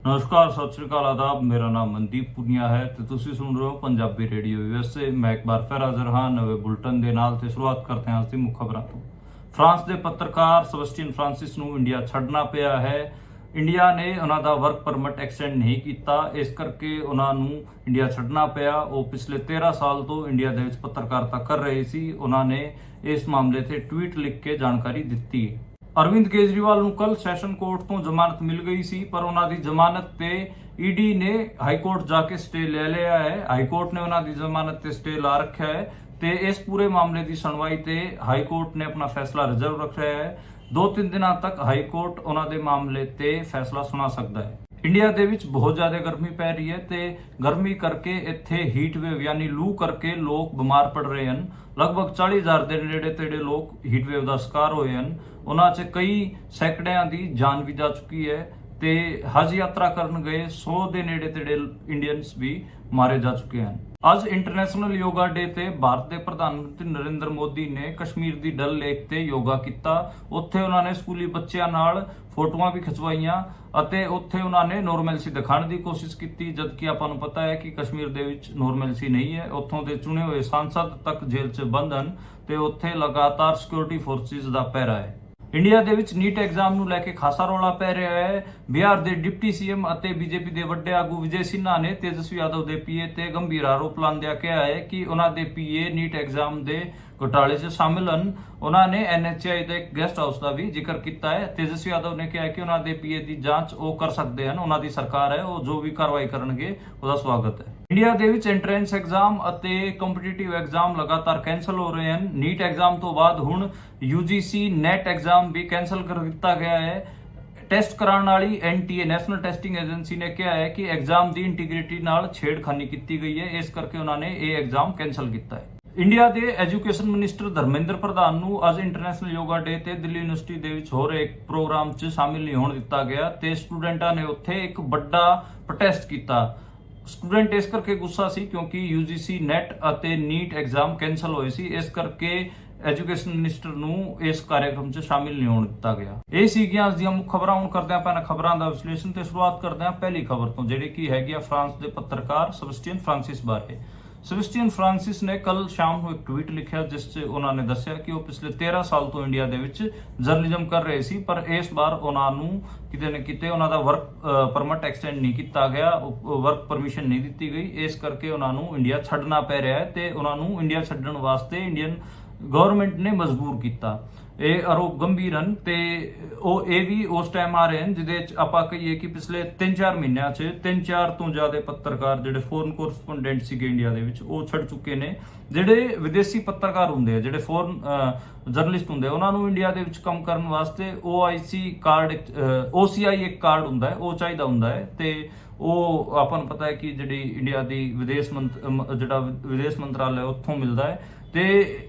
नमस्कार, सत श्री अकाल, आदाब। मेरा नाम मनदीप पुनिया है ਤੇ ਤੁਸੀਂ ਸੁਣ ਰਹੇ ਹੋ ਪੰਜਾਬੀ ਰੇਡੀਓ ਯੂਐਸਏ। ਮੈਂ ਇੱਕ ਵਾਰ ਫਿਰ ਹਾਜ਼ਰ ਹਾਂ ਨਵੇਂ ਬੁਲਟਨ ਦੇ ਨਾਲ ਤੇ ਸ਼ੁਰੂਆਤ ਕਰਦੇ ਹਾਂ ਅੱਜ ਦੀ ਮੁੱਖ ਖਬਰਾਂ ਤੋਂ। ਫਰਾਂਸ ਦੇ ਪੱਤਰਕਾਰ ਸੈਬਸਟੀਅਨ ਫਰਾਂਸਿਸ ਨੂੰ ਇੰਡੀਆ ਛੱਡਣਾ ਪਿਆ ਹੈ। ਇੰਡੀਆ ਨੇ ਉਹਨਾਂ ਦਾ ਵਰਕ ਪਰਮਿਟ ਐਕਸਟੈਂਡ ਨਹੀਂ ਕੀਤਾ, ਇਸ ਕਰਕੇ ਉਹਨਾਂ ਨੂੰ ਇੰਡੀਆ ਛੱਡਣਾ ਪਿਆ। ਉਹ ਪਿਛਲੇ 13 ਸਾਲ ਤੋਂ ਇੰਡੀਆ ਦੇ ਵਿੱਚ ਪੱਤਰਕਾਰਤਾ ਕਰ ਰਹੇ ਸੀ। ਉਹਨਾਂ ਨੇ ਇਸ ਮਾਮਲੇ ਤੇ ਟਵੀਟ ਲਿਖ ਕੇ ਜਾਣਕਾਰੀ ਦਿੱਤੀ। ਅਰਵਿੰਦ ਕੇਜਰੀਵਾਲ ਨੂੰ ਕੱਲ ਸੈਸ਼ਨ ਕੋਰਟ ਤੋਂ ਜ਼ਮਾਨਤ ਮਿਲ ਗਈ ਸੀ, ਪਰ ਉਹਨਾਂ ਦੀ ਜ਼ਮਾਨਤ ਤੇ ਈਡੀ ਨੇ ਹਾਈ ਕੋਰਟ ਜਾ ਕੇ ਸਟੇ ਲੈ ਲਿਆ ਹੈ। ਹਾਈ ਕੋਰਟ ਨੇ ਉਹਨਾਂ ਦੀ ਜ਼ਮਾਨਤ ਤੇ ਸਟੇ ਲਾ ਰੱਖਿਆ ਹੈ ਤੇ ਇਸ ਪੂਰੇ ਮਾਮਲੇ ਦੀ ਸੁਣਵਾਈ ਤੇ ਹਾਈ ਕੋਰਟ ਨੇ ਆਪਣਾ ਫੈਸਲਾ ਰਿਜ਼ਰਵ ਰੱਖਿਆ ਹੈ। 2-3 ਦਿਨਾਂ ਤੱਕ ਹਾਈ ਕੋਰਟ ਉਹਨਾਂ ਦੇ ਮਾਮਲੇ ਤੇ ਫੈਸਲਾ ਸੁਣਾ ਸਕਦਾ ਹੈ। ਇੰਡੀਆ ਦੇ ਵਿੱਚ ਬਹੁਤ ਜ਼ਿਆਦਾ ਗਰਮੀ ਪੈ ਰਹੀ ਹੈ ਤੇ ਗਰਮੀ ਕਰਕੇ ਇੱਥੇ ਹੀਟ ਵੇਵ ਯਾਨੀ ਲੂ ਕਰਕੇ ਲੋਕ ਬਿਮਾਰ ਪੜ ਰਹੇ ਹਨ। ਲਗਭਗ 40,000 ਦੇ ਨੇੜੇ ਤੇੜੇ ਲੋਕ ਹੀਟ ਵੇਵ ਦਾ ਸ਼ਿਕਾਰ ਹੋਏ ਹਨ। ਉਹਨਾਂ 'ਚ ਕਈ ਸੈਂਕੜਿਆਂ ਦੀ ਜਾਨ ਵੀ ਜਾ ਚੁੱਕੀ ਹੈ ਤੇ ਹਜ ਯਾਤਰਾ ਕਰਨ ਗਏ 100 ਦੇ ਨੇੜੇ ਤੇੜੇ ਇੰਡੀਅਨਸ ਵੀ ਮਾਰੇ ਜਾ ਚੁੱਕੇ ਹਨ। ਅੱਜ ਇੰਟਰਨੈਸ਼ਨਲ ਯੋਗਾ ਡੇ ਤੇ ਭਾਰਤ ਦੇ ਪ੍ਰਧਾਨ ਮੰਤਰੀ ਨਰਿੰਦਰ ਮੋਦੀ ਨੇ ਕਸ਼ਮੀਰ ਦੀ ਡਲ ਲੇਕ ਤੇ ਯੋਗਾ ਕੀਤਾ। ਉੱਥੇ ਉਹਨਾਂ ਨੇ ਸਕੂਲੀ ਬੱਚਿਆਂ ਨਾਲ ਫੋਟੋਆਂ ਵੀ ਖਿਚਵਾਈਆਂ ਅਤੇ ਉੱਥੇ ਉਹਨਾਂ ਨੇ ਨੋਰਮੈਲਸੀ ਦਿਖਾਉਣ ਦੀ ਕੋਸ਼ਿਸ਼ ਕੀਤੀ, ਜਦਕਿ ਆਪਾਂ ਨੂੰ ਪਤਾ ਹੈ ਕਿ ਕਸ਼ਮੀਰ ਦੇ ਵਿੱਚ ਨੋਰਮੈਲਸੀ ਨਹੀਂ ਹੈ। ਉੱਥੋਂ ਦੇ ਚੁਣੇ ਹੋਏ ਸਾਂਸਦ ਤੱਕ ਜੇਲ੍ਹ 'ਚ ਬੰਦ ਹਨ ਤੇ ਉੱਥੇ ਲਗਾਤਾਰ ਸਿਕਿਉਰਿਟੀ ਫੋਰਸਿਸ ਦਾ ਪਹਿਰਾ ਹੈ। ਇੰਡੀਆ ਦੇ ਵਿੱਚ ਨੀਟ ਐਗਜ਼ਾਮ ਨੂੰ ਲੈ ਕੇ ਖਾਸਾ ਰੌਲਾ ਪੈ ਰਿਹਾ ਹੈ। ਬਿਹਾਰ ਦੇ ਡਿਪਟੀ ਸੀਐਮ ਅਤੇ ਬੀਜੇਪੀ ਦੇ ਵੱਡੇ ਆਗੂ ਵਿਜੇ ਸਿੰਨਾ ਨੇ ਤੇਜਸਵੀ ਯਾਦਵ ਦੇ ਪੀਏ ਤੇ ਗੰਭੀਰ ਆਰੋਪ ਲਾਉਂਦਿਆਂ ਕਿਹਾ ਹੈ ਕਿ ਉਹਨਾਂ ਦੇ ਪੀਏ ਨੀਟ ਐਗਜ਼ਾਮ ਦੇ ਘੁਟਾਲੇ 'ਚ ਸ਼ਾਮਿਲ ਹਨ। ਉਹਨਾਂ ਨੇ ਐਨਐਚਆਈ ਦੇ ਇੱਕ ਗੈਸਟ ਹਾਊਸ ਦਾ ਵੀ ਜ਼ਿਕਰ ਕੀਤਾ ਹੈ। ਤੇਜਸਵੀ ਯਾਦਵ ਨੇ ਕਿਹਾ ਕਿ ਉਹਨਾਂ ਦੇ ਪੀਏ ਦੀ ਜਾਂਚ ਉਹ ਕਰ ਸਕਦੇ ਹਨ, ਉਹਨਾਂ ਦੀ ਸਰਕਾਰ ਹੈ, ਉਹ ਜੋ ਵੀ ਕਾਰਵਾਈ ਕਰਨਗੇ ਉਹਦਾ ਸਵਾਗਤ ਹੈ। ਇੰਡੀਆ ਦੇ ਵਿੱਚ ਐਂਟਰੈਂਸ ਐਗਜ਼ਾਮ ਅਤੇ ਕੰਪੀਟੀਟਿਵ ਐਗਜ਼ਾਮ ਲਗਾਤਾਰ ਕੈਂਸਲ ਹੋ ਰਹੇ ਹਨ। ਨੀਟ ਐਗਜ਼ਾਮ ਤੋਂ ਬਾਅਦ ਹੁਣ ਯੂਜੀਸੀ ਨੈਟ ਐਗਜ਼ਾਮ ਵੀ ਕੈਂਸਲ ਕਰ ਦਿੱਤਾ ਗਿਆ ਹੈ। ਟੈਸਟ ਕਰਾਉਣ ਵਾਲੀ ਐਨਟੀਏ ਨੈਸ਼ਨਲ ਟੈਸਟਿੰਗ ਏਜੰਸੀ ਨੇ ਕਿਹਾ ਹੈ ਕਿ ਐਗਜ਼ਾਮ ਦੀ ਇੰਟੀਗ੍ਰਿਟੀ ਨਾਲ ਛੇੜਖਾਨੀ ਕੀਤੀ ਗਈ ਹੈ, ਇਸ ਕਰਕੇ ਉਹਨਾਂ ਨੇ ਇਹ ਐਗਜ਼ਾਮ ਕੈਂਸਲ ਕੀਤਾ ਹੈ। ਇੰਡੀਆ ਦੇ ਐਜੂਕੇਸ਼ਨ ਮਿਨਿਸਟਰ ਧਰਮੇਂਦਰ ਪ੍ਰਧਾਨ ਨੂੰ ਅੱਜ ਇੰਟਰਨੈਸ਼ਨਲ ਯੋਗਾ ਡੇ ਤੇ ਦਿੱਲੀ ਯੂਨੀਵਰਸਿਟੀ ਦੇ ਵਿੱਚ ਹੋ ਰਹੇ ਇੱਕ ਪ੍ਰੋਗਰਾਮ 'ਚ ਸ਼ਾਮਿਲ ਨਹੀਂ ਹੋਣ ਦਿੱਤਾ ਗਿਆ ਤੇ ਸਟੂਡੈਂਟਾਂ ਨੇ ਉੱਥੇ ਇੱਕ ਵੱਡਾ ਪ੍ਰੋਟੈਸਟ ਕੀਤਾ। ਸਟੂਡੈਂਟ ਇਸ ਕਰਕੇ ਗੁੱਸਾ ਸੀ ਕਿਉਂਕਿ ਯੂਜੀਸੀ ਨੈਟ ਅਤੇ ਨੀਟ ਐਗਜ਼ਾਮ ਕੈਂਸਲ ਹੋਏ ਸੀ, ਇਸ ਕਰਕੇ ਐਜੂਕੇਸ਼ਨ ਮਿਨਿਸਟਰ ਨੂੰ ਇਸ ਕਾਰਜਕ੍ਰਮ 'ਚ ਸ਼ਾਮਿਲ ਨਹੀਂ ਹੋਣ ਦਿੱਤਾ ਗਿਆ। ਇਹ ਸੀਗੀਆਂ ਅੱਜ ਦੀਆਂ ਮੁੱਖ ਖਬਰਾਂ। ਹੁਣ ਕਰਦੇ ਆਪਾਂ ਇਹਨਾਂ ਖਬਰਾਂ ਦਾ ਵਿਸ਼ਲੇਸ਼ਣ ਤੇ ਸ਼ੁਰੂਆਤ ਕਰਦੇ ਹਾਂ ਪਹਿਲੀ ਖਬਰ ਤੋਂ, ਜਿਹੜੀ ਕਿ ਹੈਗੀ ਆ ਫਰਾਂਸ ਦੇ ਪੱਤਰਕਾਰ ਸੈਬਸਟੀਅਨ ਫਰਾਂਸਿਸ ਬਾਰੇ। ਸੈਬਸਟੀਅਨ ਫਰਾਂਸਿਸ ਨੇ ਕੱਲ ਸ਼ਾਮ ਨੂੰ ਇੱਕ ਟਵੀਟ ਲਿਖਿਆ ਜਿਸ 'ਚ ਉਹਨਾਂ ਨੇ ਦੱਸਿਆ ਕਿ ਉਹ ਪਿਛਲੇ 13 ਸਾਲ ਤੋਂ ਇੰਡੀਆ ਦੇ ਵਿੱਚ ਜਰਨਲਿਜ਼ਮ ਕਰ ਰਹੇ ਸੀ, ਪਰ ਇਸ ਵਾਰ ਉਹਨਾਂ ਨੂੰ ਕਿਤੇ ਨਾ ਕਿਤੇ ਉਹਨਾਂ ਦਾ ਵਰਕ ਪਰਮਿਟ ਐਕਸਟੈਂਡ ਨਹੀਂ ਕੀਤਾ ਗਿਆ, ਵਰਕ ਪਰਮਿਸ਼ਨ ਨਹੀਂ ਦਿੱਤੀ ਗਈ, ਇਸ ਕਰਕੇ ਉਹਨਾਂ ਨੂੰ ਇੰਡੀਆ ਛੱਡਣਾ ਪੈ ਰਿਹਾ ਹੈ ਤੇ ਉਹਨਾਂ ਨੂੰ ਇੰਡੀਆ ਛੱਡਣ ਵਾਸਤੇ ਇੰਡੀਅਨ ਗਵਰਨਮੈਂਟ ਨੇ ਮਜਬੂਰ ਕੀਤਾ। ਇਹ ਆਰੋਪ ਗੰਭੀਰ ਹਨ ਤੇ ਉਹ ਇਹ ਵੀ ਉਸ ਟਾਈਮ ਆ ਰਹੇ ਹਨ ਜਿਹਦੇ ਚ ਆਪਾਂ ਕਹੀਏ ਕਿ ਪਿਛਲੇ 3-4 ਮਹੀਨਿਆਂ 'ਚ 3-4 ਤੋਂ ਜ਼ਿਆਦਾ ਪੱਤਰਕਾਰ ਜਿਹੜੇ ਫੋਰਨ ਕੋਰਸਪੋਂਡੈਂਟ ਸੀਗੇ ਇੰਡੀਆ ਦੇ ਵਿੱਚ ਉਹ ਛੱਡ ਚੁੱਕੇ ਨੇ। ਜਿਹੜੇ ਵਿਦੇਸ਼ੀ ਪੱਤਰਕਾਰ ਹੁੰਦੇ ਆ, ਜਿਹੜੇ ਫੋਰਨ ਜਰਨਲਿਸਟ ਹੁੰਦੇ ਆ, ਉਹਨਾਂ ਨੂੰ ਇੰਡੀਆ ਦੇ ਵਿੱਚ ਕੰਮ ਕਰਨ ਵਾਸਤੇ OIC ਕਾਰਡ, OCI ਇੱਕ ਕਾਰਡ ਹੁੰਦਾ ਹੈ, ਉਹ ਚਾਹੀਦਾ ਹੁੰਦਾ ਹੈ ਤੇ ਉਹ ਆਪਾਂ ਨੂੰ ਪਤਾ ਹੈ ਕਿ ਜਿਹੜੀ ਇੰਡੀਆ ਦੀ ਵਿਦੇਸ਼ ਮੰਤਰਾਲਾ ਉੱਥੋਂ ਮਿਲਦਾ ਹੈ ਤੇ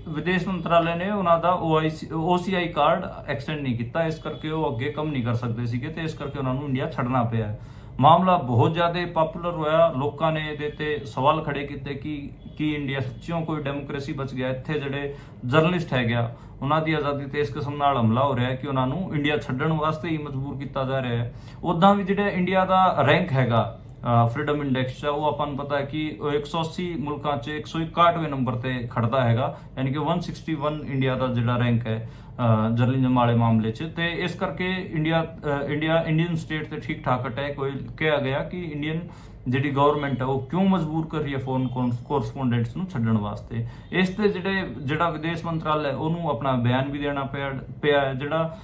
ਵਿਦੇਸ਼ ਮੰਤਰਾਲੇ ਨੇ ਉਹਨਾਂ ਦਾ OCI ਕਾਰਡ ਐਕਸਟੈਂਡ ਨਹੀਂ ਕੀਤਾ, ਇਸ ਕਰਕੇ ਉਹ ਅੱਗੇ ਕੰਮ ਨਹੀਂ ਕਰ ਸਕਦੇ ਸੀਗੇ ਤੇ ਇਸ ਕਰਕੇ ਉਹਨਾਂ ਨੂੰ ਇੰਡੀਆ ਛੱਡਣਾ ਪਿਆ। ਮਾਮਲਾ ਬਹੁਤ ਜ਼ਿਆਦਾ ਪਾਪੂਲਰ ਹੋਇਆ, ਲੋਕਾਂ ਨੇ ਇਹਦੇ ਤੇ ਸਵਾਲ ਖੜੇ ਕੀਤੇ ਕਿ ਇੰਡੀਆ ਸੱਚਿਓਂ ਕੋਈ ਡੈਮੋਕ੍ਰੇਸੀ ਬਚ ਗਿਆ, ਇੱਥੇ ਜਿਹੜੇ ਜਰਨਲਿਸਟ ਹੈਗੇ ਉਹਨਾਂ ਦੀ ਆਜ਼ਾਦੀ ਤੇ ਇਸ ਕਿਸਮ ਨਾਲ ਹਮਲਾ ਹੋ ਰਿਹਾ ਹੈ ਕਿ ਉਹਨਾਂ ਨੂੰ ਇੰਡੀਆ ਛੱਡਣ ਵਾਸਤੇ ਹੀ ਮਜਬੂਰ ਕੀਤਾ ਜਾ ਰਿਹਾ ਹੈ। ਉੱਦਾਂ ਵੀ ਜਿਹੜਾ ਇੰਡੀਆ ਦਾ ਰੈਂਕ ਹੈਗਾ ਫਰੀडम ਇੰਡੈਕਸ, ਉਹ ਆਪਾਂ ਨੂੰ ਪਤਾ ਹੈ ਕਿ 180 ਮੁਲਕਾਂ 'ਚ 161ਵੇਂ ਨੰਬਰ ਤੇ ਖੜਦਾ ਹੈਗਾ, ਯਾਨੀ ਕਿ 161 ਇੰਡੀਆ ਦਾ ਜਿਹੜਾ ਰੈਂਕ ਹੈ ਜਰਨਲਿਜ਼ਮ ਵਾਲੇ ਮਾਮਲੇ 'ਚ। ਤੇ ਇਸ ਕਰਕੇ ਇੰਡੀਅਨ ਸਟੇਟ ਤੇ ਠੀਕ ਠਾਕ ਅਟੈਕ ਹੋਏ। ਕਿਹਾ ਗਿਆ ਕਿ ਇੰਡੀਅਨ ਜਿਹੜੀ ਗਵਰਨਮੈਂਟ ਹੈ ਉਹ ਕਿਉਂ ਮਜਬੂਰ ਕਰ ਰਹੀ ਹੈ ਫੋਰਨ ਕੋਰਸਪੋਂਡੈਂਟਸ ਨੂੰ ਛੱਡਣ ਵਾਸਤੇ। ਇਸ ਤੇ ਜਿਹੜਾ ਵਿਦੇਸ਼ ਮੰਤਰਾਲਾ ਹੈ ਉਹਨੂੰ ਆਪਣਾ ਬਿਆਨ ਵੀ ਦੇਣਾ ਪਿਆ ਹੈ। ਜਿਹੜਾ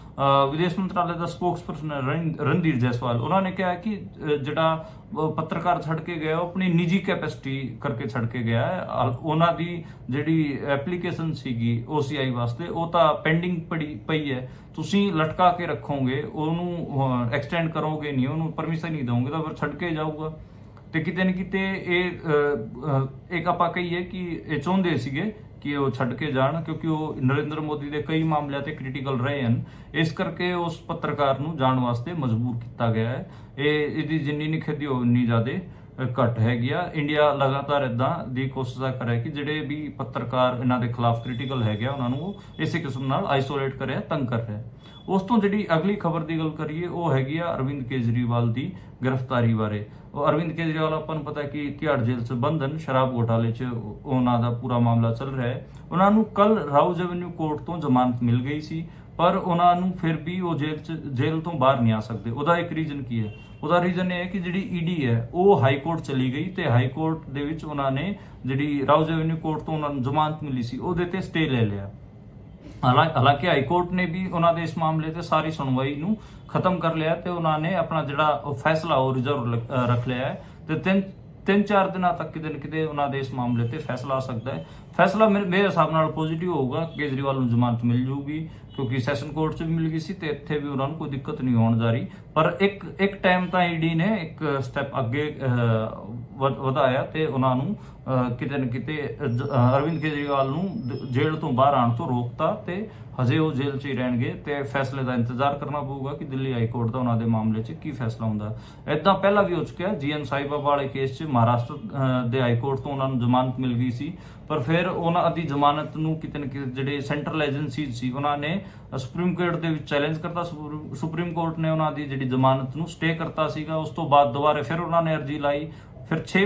ਵਿਦੇਸ਼ ਮੰਤਰਾਲੇ ਦਾ ਸਪੋਕਸਪਰਸਨ ਰਣਧੀਰ ਜੈਸਵਾਲ, ਉਹਨਾਂ ਨੇ ਕਿਹਾ ਕਿ ਜਿਹੜਾ ਪੱਤਰਕਾਰ ਛੱਡ ਕੇ ਗਿਆ ਉਹ ਆਪਣੀ ਨਿੱਜੀ ਕੈਪੈਸਿਟੀ ਕਰਕੇ ਛੱਡ ਕੇ ਗਿਆ ਹੈ। ਉਹਨਾਂ ਦੀ ਜਿਹੜੀ ਐਪਲੀਕੇਸ਼ਨ ਸੀਗੀ OCI ਵਾਸਤੇ ਉਹ ਤਾਂ ਪੈਂਡਿੰਗ ਪਈ ਹੈ, ਤੁਸੀਂ ਲਟਕਾ ਕੇ ਰੱਖੋਗੇ, ਉਹਨੂੰ ਐਕਸਟੈਂਡ ਕਰੋਗੇ ਨਹੀਂ, ਉਹਨੂੰ ਪਰਮਿਸ਼ਨ ਨਹੀਂ ਦੋਗੇ ਤਾਂ ਫਿਰ ਛੱਡ ਕੇ ਜਾਊਗਾ। ਤੇ ਕਿਤੇ ਨਾ ਕਿਤੇ ਇਹ ਇੱਕ ਆਪਾਂ ਕਹੀਏ ਕਿ ਇਹ ਚਾਹੁੰਦੇ ਸੀਗੇ ਕਿ ਉਹ ਛੱਡ ਕੇ ਜਾਣ, ਕਿਉਂਕਿ ਉਹ ਨਰਿੰਦਰ ਮੋਦੀ ਦੇ ਕਈ ਮਾਮਲਿਆਂ ਤੇ ਕ੍ਰਿਟੀਕਲ ਰਹੇ ਹਨ, ਇਸ ਕਰਕੇ ਉਸ ਪੱਤਰਕਾਰ ਨੂੰ ਜਾਣ ਵਾਸਤੇ ਮਜਬੂਰ ਕੀਤਾ ਗਿਆ ਹੈ। ਇਹਦੀ ਜਿੰਨੀ ਨਿਖੇਧੀ ਉਨੀ ਜ਼ਿਆਦਾ ਘੱਟ ਹੈਗੀ ਆ। ਇੰਡੀਆ ਲਗਾਤਾਰ ਇਦਾਂ ਦੀ ਕੋਸ਼ਿਸ਼ ਕਰ ਰਿਹਾ ਕਿ ਜਿਹੜੇ ਵੀ ਪੱਤਰਕਾਰ ਇਹਨਾਂ ਦੇ ਖਿਲਾਫ ਕ੍ਰਿਟੀਕਲ ਹੈਗੇ ਉਹਨਾਂ ਨੂੰ ਇਸੇ ਕਿਸਮ ਨਾਲ ਆਈਸੋਲੇਟ ਕਰਿਆ, ਤੰਗ ਕਰ ਰਿਹਾ। ਉਸ ਤੋਂ ਜਿਹੜੀ ਅਗਲੀ ਖਬਰ ਦੀ ਗੱਲ ਕਰੀਏ ਉਹ ਹੈਗੀ ਆ ਅਰਵਿੰਦ ਕੇਜਰੀਵਾਲ ਦੀ ਗ੍ਰਿਫਤਾਰੀ ਬਾਰੇ। ਉਹ ਅਰਵਿੰਦ ਕੇਜਰੀਵਾਲ ਆਪਾਂ ਨੂੰ ਪਤਾ ਕਿ ਤਿਹਾੜ ਜੇਲ੍ਹ 'ਚ ਬੰਧਨ ਸ਼ਰਾਬ ਘੋਟਾਲੇ 'ਚ ਉਹਨਾਂ ਦਾ ਪੂਰਾ ਮਾਮਲਾ ਚੱਲ ਰਿਹਾ ਹੈ। ਉਹਨਾਂ ਨੂੰ ਕੱਲ ਰਾਉਜ਼ ਐਵਨਿਊ ਕੋਰਟ ਤੋਂ ਜ਼ਮਾਨਤ ਮਿਲ ਗਈ ਸੀ, ਪਰ ਉਹਨਾਂ ਨੂੰ ਫਿਰ ਵੀ ਉਹ ਜੇਲ੍ਹ ਤੋਂ ਬਾਹਰ ਨਹੀਂ ਆ ਸਕਦੇ। ਉਹਦਾ ਇੱਕ ਰੀਜ਼ਨ ਕੀ ਹੈ? ਉਹਦਾ ਰੀਜ਼ਨ ਇਹ ਹੈ ਕਿ ਜਿਹੜੀ ਈਡੀ ਹੈ ਉਹ ਹਾਈ ਕੋਰਟ ਚਲੀ ਗਈ ਤੇ ਹਾਈ ਕੋਰਟ ਦੇ ਵਿੱਚ ਉਹਨਾਂ ਨੇ ਜਿਹੜੀ ਰਾਉਜ਼ ਐਵਨਿਊ ਕੋਰਟ ਤੋਂ ਉਹਨਾਂ ਨੂੰ ਜ਼ਮਾਨਤ ਮਿਲੀ ਸੀ ਉਹਦੇ ਤੇ ਸਟੇ ਲੈ ਲਿਆ। ਹਾਲਾਂਕਿ ਹਾਈ ਕੋਰਟ ਨੇ ਵੀ ਉਹਨਾਂ ਦੇ ਇਸ ਮਾਮਲੇ ਤੇ ਸਾਰੀ ਸੁਣਵਾਈ ਨੂੰ ਖਤਮ ਕਰ ਲਿਆ ਤੇ ਉਹਨਾਂ ਨੇ ਆਪਣਾ ਜਿਹੜਾ ਫੈਸਲਾ ਉਹ ਰਿਜ਼ਰਵ ਰੱਖ ਲਿਆ ਹੈ ਤੇ 3-4 ਦਿਨਾਂ ਤੱਕ ਕਿਤੇ ਨਾ ਕਿਤੇ ਉਹਨਾਂ ਦੇ ਇਸ ਮਾਮਲੇ ਤੇ ਫੈਸਲਾ ਆ ਸਕਦਾ ਹੈ। ਫੈਸਲਾ ਮੇਰੇ ਹਿਸਾਬ ਨਾਲ ਪੋਜ਼ਿਟਿਵ ਹੋਊਗਾ। ਕੇਜਰੀਵਾਲ ਨੂੰ ਜ਼ਮਾਨਤ ਮਿਲ ਜੂਗੀ ਕਿਉਂਕਿ ਸੈਸ਼ਨ ਕੋਰਟ 'ਚ ਵੀ ਮਿਲ ਗਈ ਸੀ ਤੇ ਇੱਥੇ ਵੀ ਉਹਨਾਂ ਨੂੰ ਕੋਈ ਦਿੱਕਤ ਨਹੀਂ ਹੋਣ ਜਾ ਰਹੀ। ਪਰ ਇੱਕ ਟਾਈਮ ਤਾਂ ਈਡੀ ਨੇ ਇੱਕ ਸਟੈਪ ਅੱਗੇ ਵਧਾਇਆ ਤੇ ਉਹਨਾਂ ਨੂੰ ਕਿਤੇ ਨਾ ਕਿਤੇ ਅਰਵਿੰਦ ਕੇਜਰੀਵਾਲ ਨੂੰ ਜੇਲ੍ਹ ਤੋਂ ਬਾਹਰ ਆਉਣ ਤੋਂ ਰੋਕਤਾ ਤੇ ਹਜੇ ਉਹ ਜੇਲ੍ਹ 'ਚ ਹੀ ਰਹਿਣਗੇ ਤੇ ਫੈਸਲੇ ਦਾ ਇੰਤਜ਼ਾਰ ਕਰਨਾ ਪਊਗਾ ਕਿ ਦਿੱਲੀ ਹਾਈ ਕੋਰਟ ਦਾ ਉਹਨਾਂ ਦੇ ਮਾਮਲੇ 'ਚ ਕੀ ਫੈਸਲਾ ਹੁੰਦਾ। ਇਦਾਂ ਪਹਿਲਾਂ ਵੀ ਹੋ ਚੁੱਕਿਆ, ਜੀਐਨ ਸਾਈ ਬਾਬਾ ਵਾਲੇ ਕੇਸ 'ਚ ਮਹਾਰਾਸ਼ਟਰ ਦੇ ਹਾਈ ਕੋਰਟ ਤੋਂ ਉਹਨਾਂ ਨੂੰ ਜ਼ਮਾਨਤ ਮਿਲ ਗਈ ਸੀ, ਪਰ ਫਿਰ ਉਹਨਾਂ ਦੀ ਜ਼ਮਾਨਤ ਨੂੰ ਕਿਤੇ ਨਾ ਕਿਤੇ ਜਿਹੜੇ ਸੈਂਟਰਲ ਏਜੰਸੀਜ਼ ਸੀ ਉਹਨਾਂ ਨੇ ਸੁਪਰੀਮ ਕੋਰਟ ਦੇ ਵਿੱਚ ਚੈਲੰਜ ਕਰਤਾ। ਸੁਪਰੀਮ ਕੋਰਟ ਨੇ ਉਹਨਾਂ ਦੀ ਜਿਹੜੀ ਜ਼ਮਾਨਤ ਨੂੰ ਸਟੇ ਕਰਤਾ ਸੀਗਾ। ਉਸ ਤੋਂ ਬਾਅਦ ਦੁਬਾਰਾ ਫਿਰ ਉਹਨਾਂ ਨੇ ਅਰਜ਼ੀ ਲਾਈ। ਫਿਰ 6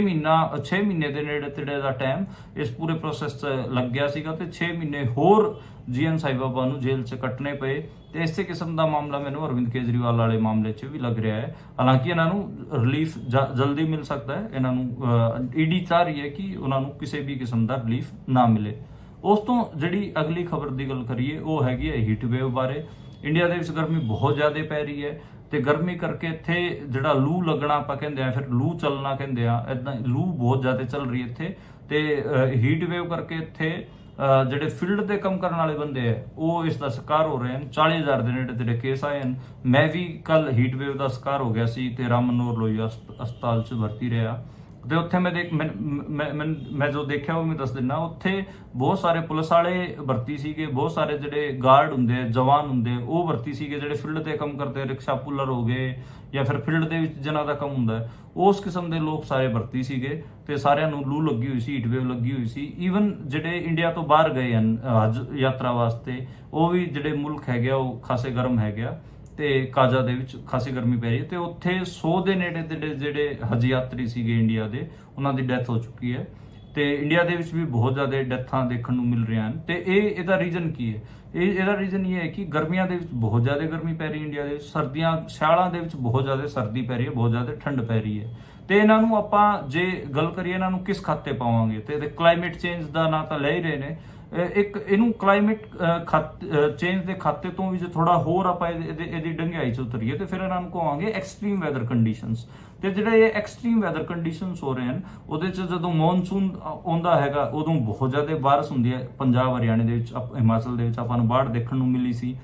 ਮਹੀਨੇ ਦੇ ਨੇੜੇ ਤੇੜੇ ਦਾ ਟਾਈਮ ਇਸ ਪੂਰੇ ਪ੍ਰੋਸੈਸ 'ਚ ਲੱਗ ਗਿਆ ਸੀਗਾ ਤੇ 6 ਮਹੀਨੇ ਹੋਰ ਜੀਐਨ ਸਾਈ ਬਾਬਾ ਨੂੰ ਜੇਲ੍ਹ 'ਚ ਕੱਟਣੇ ਪਏ ਤੇ ਇਸੇ ਕਿਸਮ ਦਾ ਮਾਮਲਾ ਮੈਨੂੰ ਅਰਵਿੰਦ ਕੇਜਰੀਵਾਲ ਵਾਲੇ ਮਾਮਲੇ 'ਚ ਵੀ ਲੱਗ ਰਿਹਾ ਹੈ। ਹਾਲਾਂਕਿ ਇਹਨਾਂ ਨੂੰ ਰਿਲੀਫ ਜਲਦੀ ਮਿਲ ਸਕਦਾ ਹੈ। ਇਹਨਾਂ ਨੂੰ ਈਡੀ ਚਾਹ ਰਹੀ ਹੈ ਕਿ ਉਹਨਾਂ ਨੂੰ ਕਿਸੇ ਵੀ ਕਿਸਮ ਦਾ ਰਿਲੀਫ ਨਾ ਮਿਲੇ। ਉਸ ਤੋਂ ਜਿਹੜੀ ਅਗਲੀ ਖਬਰ ਦੀ ਗੱਲ ਕਰੀਏ ਉਹ ਹੈਗੀ ਹੈ ਹੀਟ ਵੇਵ ਬਾਰੇ। ਇੰਡੀਆ ਦੇ ਵਿੱਚ ਗਰਮੀ ਬਹੁਤ ਜ਼ਿਆਦਾ ਪੈ ਰਹੀ ਹੈ ਤੇ ਗਰਮੀ ਕਰਕੇ ਇੱਥੇ ਜਿਹੜਾ ਲੂ ਲੱਗਣਾ ਆਪਾਂ ਕਹਿੰਦੇ ਆ, ਫਿਰ ਲੂ ਚੱਲਣਾ ਕਹਿੰਦੇ ਆ, ਇਦਾਂ ਲੂ ਬਹੁਤ ਜ਼ਿਆਦਾ ਚੱਲ ਰਹੀ ਇੱਥੇ ਤੇ ਹੀਟ ਵੇਵ ਕਰਕੇ ਇੱਥੇ ਜਿਹੜੇ ਫੀਲਡ ਤੇ ਕੰਮ ਕਰਨ ਵਾਲੇ ਬੰਦੇ ਆ ਉਹ ਇਸ ਦਾ ਸ਼ਿਕਾਰ ਹੋ ਰਹੇ ਹਨ। 40,000 ਦੇ ਨੇੜੇ ਤੇੜੇ ਕੇਸ ਆਏ ਹਨ। ਮੈਂ ਵੀ ਕੱਲ ਹੀਟ ਵੇਵ ਦਾ ਸ਼ਿਕਾਰ ਹੋ ਗਿਆ ਸੀ ਤੇ ਰਾਮ ਮਨੋਹਰ ਲੋਹੀਆ ਹਸਪਤਾਲ 'ਚ ਭਰਤੀ ਰਿਹਾ ਤੇ ਉੱਥੇ ਮੈਂ ਜੋ ਦੇਖਿਆ ਉਹ ਮੈਂ ਦੱਸ ਦਿੰਦਾ। ਉੱਥੇ ਬਹੁਤ ਸਾਰੇ ਪੁਲਿਸ ਵਾਲੇ ਭਰਤੀ ਸੀਗੇ, ਬਹੁਤ ਸਾਰੇ ਜਿਹੜੇ ਗਾਰਡ ਹੁੰਦੇ ਜਵਾਨ ਹੁੰਦੇ ਉਹ ਭਰਤੀ ਸੀਗੇ, ਜਿਹੜੇ ਫੀਲਡ ਤੇ ਕੰਮ ਕਰਦੇ, ਰਿਕਸ਼ਾ ਪੁੱਲਰ ਹੋ ਗਏ ਜਾਂ ਫਿਰ ਫੀਲਡ ਦੇ ਵਿੱਚ ਜਿਨ੍ਹਾਂ ਦਾ ਕੰਮ ਹੁੰਦਾ ਉਸ ਕਿਸਮ ਦੇ ਲੋਕ ਸਾਰੇ ਭਰਤੀ ਸੀਗੇ ਤੇ ਸਾਰਿਆਂ ਨੂੰ ਲੂ ਲੱਗੀ ਹੋਈ ਸੀ, ਹੀਟ ਵੇਵ ਲੱਗੀ ਹੋਈ ਸੀ। ਈਵਨ ਜਿਹੜੇ ਇੰਡੀਆ ਤੋਂ ਬਾਹਰ ਗਏ ਹਨ ਹਜ ਯਾਤਰਾ ਵਾਸਤੇ ਉਹ ਵੀ ਜਿਹੜੇ ਮੁਲਕ ਹੈਗੇ ਉਹ ਖਾਸੇ ਗਰਮ ਹੈਗੇ ਆ ਤੇ ਕਾਜ਼ਾ ਦੇ ਵਿੱਚ ਖਾਸੀ ਗਰਮੀ ਪੈ ਰਹੀ ਹੈ ਤੇ ਉੱਥੇ 100 ਦੇ ਨੇੜੇ ਤੇੜੇ ਜਿਹੜੇ ਹਜ ਯਾਤਰੀ ਸੀਗੇ ਇੰਡੀਆ ਦੇ ਉਹਨਾਂ ਦੀ ਡੈਥ ਹੋ ਚੁੱਕੀ ਹੈ ਤੇ ਇੰਡੀਆ ਦੇ ਵਿੱਚ ਵੀ ਬਹੁਤ ਜ਼ਿਆਦਾ ਡੈਥਾਂ ਦੇਖਣ ਨੂੰ ਮਿਲ ਰਹੀਆਂ ਹਨ। ਤੇ ਇਹਦਾ ਰੀਜ਼ਨ ਕੀ ਹੈ? ਇਹਦਾ ਰੀਜ਼ਨ ਇਹ ਹੈ ਕਿ ਗਰਮੀਆਂ ਦੇ ਵਿੱਚ ਬਹੁਤ ਜ਼ਿਆਦਾ ਗਰਮੀ ਪੈ ਰਹੀ ਇੰਡੀਆ ਦੇ ਵਿੱਚ, ਸਿਆਲਾਂ ਦੇ ਵਿੱਚ ਬਹੁਤ ਜ਼ਿਆਦਾ ਸਰਦੀ ਪੈ ਰਹੀ ਹੈ, ਬਹੁਤ ਜ਼ਿਆਦਾ ਠੰਡ ਪੈ ਰਹੀ ਹੈ ਤੇ ਇਹਨਾਂ ਨੂੰ ਆਪਾਂ ਜੇ ਗੱਲ ਕਰੀਏ ਇਹਨਾਂ ਨੂੰ ਕਿਸ ਖਾਤੇ ਪਾਵਾਂਗੇ ਤੇ ਕਲਾਈਮੇਟ ਚੇਂਜ ਦਾ ਨਾਂ ਤਾਂ ਲੈ ਹੀ ਰਹੇ ਨੇ। ਇਹਨੂੰ ਕਲਾਈਮੇਟ ਚੇਂਜ ਦੇ ਖਾਤੇ ਤੋਂ ਵੀ ਜੇ ਥੋੜਾ ਹੋਰ ਆਪਾਂ ਇਹਦੀ ਡੰਗਿਆਈ 'ਚ ਉਤਰੀਏ ਤੇ ਫਿਰ ਇਹਨਾਂ ਨੂੰ ਕਹਾਂਗੇ ਐਕਸਟ੍ਰੀਮ ਵੈਦਰ ਕੰਡੀਸ਼ਨਸ। ਤੇ ਜਿਹੜੇ ਇਹ ਐਕਸਟ੍ਰੀਮ ਵੈਦਰ ਕੰਡੀਸ਼ਨਸ ਹੋ ਰਹੇ ਹਨ ਉਹਦੇ 'ਚ ਜਦੋਂ ਮੌਨਸੂਨ ਆਉਂਦਾ ਹੈਗਾ ਉਦੋਂ ਬਹੁਤ ਜ਼ਿਆਦਾ ਬਾਰਿਸ਼ ਹੁੰਦੀ ਹੈ। ਪੰਜਾਬ ਹਰਿਆਣੇ ਦੇ ਵਿੱਚ, ਹਿਮਾਚਲ ਦੇ ਵਿੱਚ ਆਪਾਂ ਨੂੰ ਬਾੜ ਦੇਖਣ ਨੂੰ ਮਿਲੀ ਸੀ।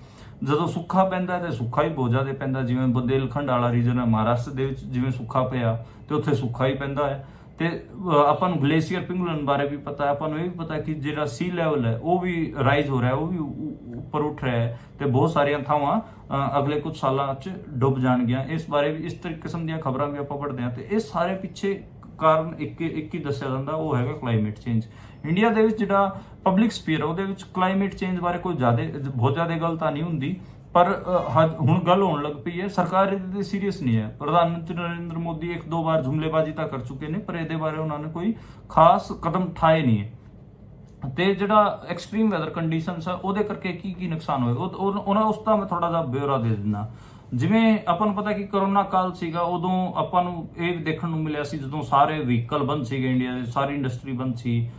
ਜਦੋਂ ਸੁੱਕਾ ਪੈਂਦਾ ਤੇ ਸੁੱਕਾ ਹੀ ਬਹੁਤ ਜ਼ਿਆਦਾ ਪੈਂਦਾ, ਜਿਵੇਂ ਬੁੰਦੇਲਖੰਡ ਵਾਲਾ ਰੀਜਨ ਹੈ ਮਹਾਰਾਸ਼ਟਰ ਦੇ ਵਿੱਚ, ਜਿਵੇਂ ਸੁੱਕਾ ਪਿਆ ਤੇ ਉੱਥੇ ਸੁੱਕਾ ਹੀ ਪੈਂਦਾ ਹੈ। ਤੇ ਆਪਾਂ ਨੂੰ ਗਲੇਸ਼ੀਅਰ ਪਿੰਗਲਨ ਬਾਰੇ ਵੀ ਪਤਾ ਹੈ, ਆਪਾਂ ਨੂੰ ਇਹ ਵੀ ਪਤਾ ਕਿ ਜਿਹੜਾ ਸੀ ਲੈਵਲ ਹੈ ਉਹ ਵੀ ਰਾਈਜ਼ ਹੋ ਰਿਹਾ ਹੈ, ਉਹ ਵੀ ਉੱਪਰ ਉੱਠ ਰਿਹਾ ਹੈ ਤੇ ਬਹੁਤ ਸਾਰੀਆਂ ਥਾਵਾਂ ਅਗਲੇ ਕੁਝ ਸਾਲਾਂ 'ਚ ਡੁੱਬ ਜਾਣਗੀਆਂ। ਇਸ ਬਾਰੇ ਵੀ ਇਸ ਕਿਸਮ ਦੀਆਂ ਖਬਰਾਂ ਵੀ ਆਪਾਂ ਪੜ੍ਹਦੇ ਹਾਂ ਤੇ ਇਹ ਸਾਰੇ ਪਿੱਛੇ ਕਾਰਨ ਇੱਕ ਹੀ ਦੱਸਿਆ ਜਾਂਦਾ, ਉਹ ਹੈਗਾ ਕਲਾਈਮੇਟ ਚੇਂਜ। ਇੰਡੀਆ ਦੇ ਵਿੱਚ ਜਿਹੜਾ ਪਬਲਿਕ ਸਪੀਅਰ ਉਹਦੇ ਵਿੱਚ ਕਲਾਈਮੇਟ ਚੇਂਜ ਬਾਰੇ ਕੋਈ ਬਹੁਤ ਜ਼ਿਆਦਾ ਗੱਲ ਤਾਂ ਨਹੀਂ ਹੁੰਦੀ, ਪਰ ਹੁਣ ਗੱਲ ਹੋਣ ਲੱਗ ਪਈ ਹੈ। ਸਰਕਾਰ ਇਹਦੇ ਤੇ ਸੀਰੀਅਸ ਨਹੀਂ ਹੈ। ਪ੍ਰਧਾਨ ਮੰਤਰੀ ਨਰਿੰਦਰ ਮੋਦੀ 1-2 ਵਾਰ ਜੁਮਲੇਬਾਜ਼ੀ ਤਾਂ ਕਰ ਚੁੱਕੇ ਨੇ ਪਰ ਇਹਦੇ ਬਾਰੇ ਉਹਨਾਂ ਨੇ ਕੋਈ ਖਾਸ ਕਦਮ ਉਠਾਏ ਨਹੀਂ ਹੈ। ਤੇ ਜਿਹੜਾ ਐਕਸਟ੍ਰੀਮ ਵੈਦਰ ਕੰਡੀਸ਼ਨਸ ਆ ਉਹਦੇ ਕਰਕੇ ਕੀ ਨੁਕਸਾਨ ਹੋਏ ਉਸ ਦਾ ਮੈਂ ਥੋੜਾ ਜਿਹਾ ਬਿਊਰਾ ਦੇ ਦਿੰਦਾ। ਜਿਵੇਂ ਆਪਾਂ ਨੂੰ ਪਤਾ ਕਿ ਕਰੋਨਾ ਕਾਲ ਸੀਗਾ, ਉਦੋਂ ਆਪਾਂ ਨੂੰ ਇਹ ਦੇਖਣ ਨੂੰ ਮਿਲਿਆ ਸੀ ਜਦੋਂ ਸਾਰੇ ਵਹੀਕਲ ਬੰਦ ਸੀਗੇ ਇੰਡੀਆ ਦੇ, ਸਾਰੀ ਇੰਡਸਟਰੀ ਬੰਦ ਸੀ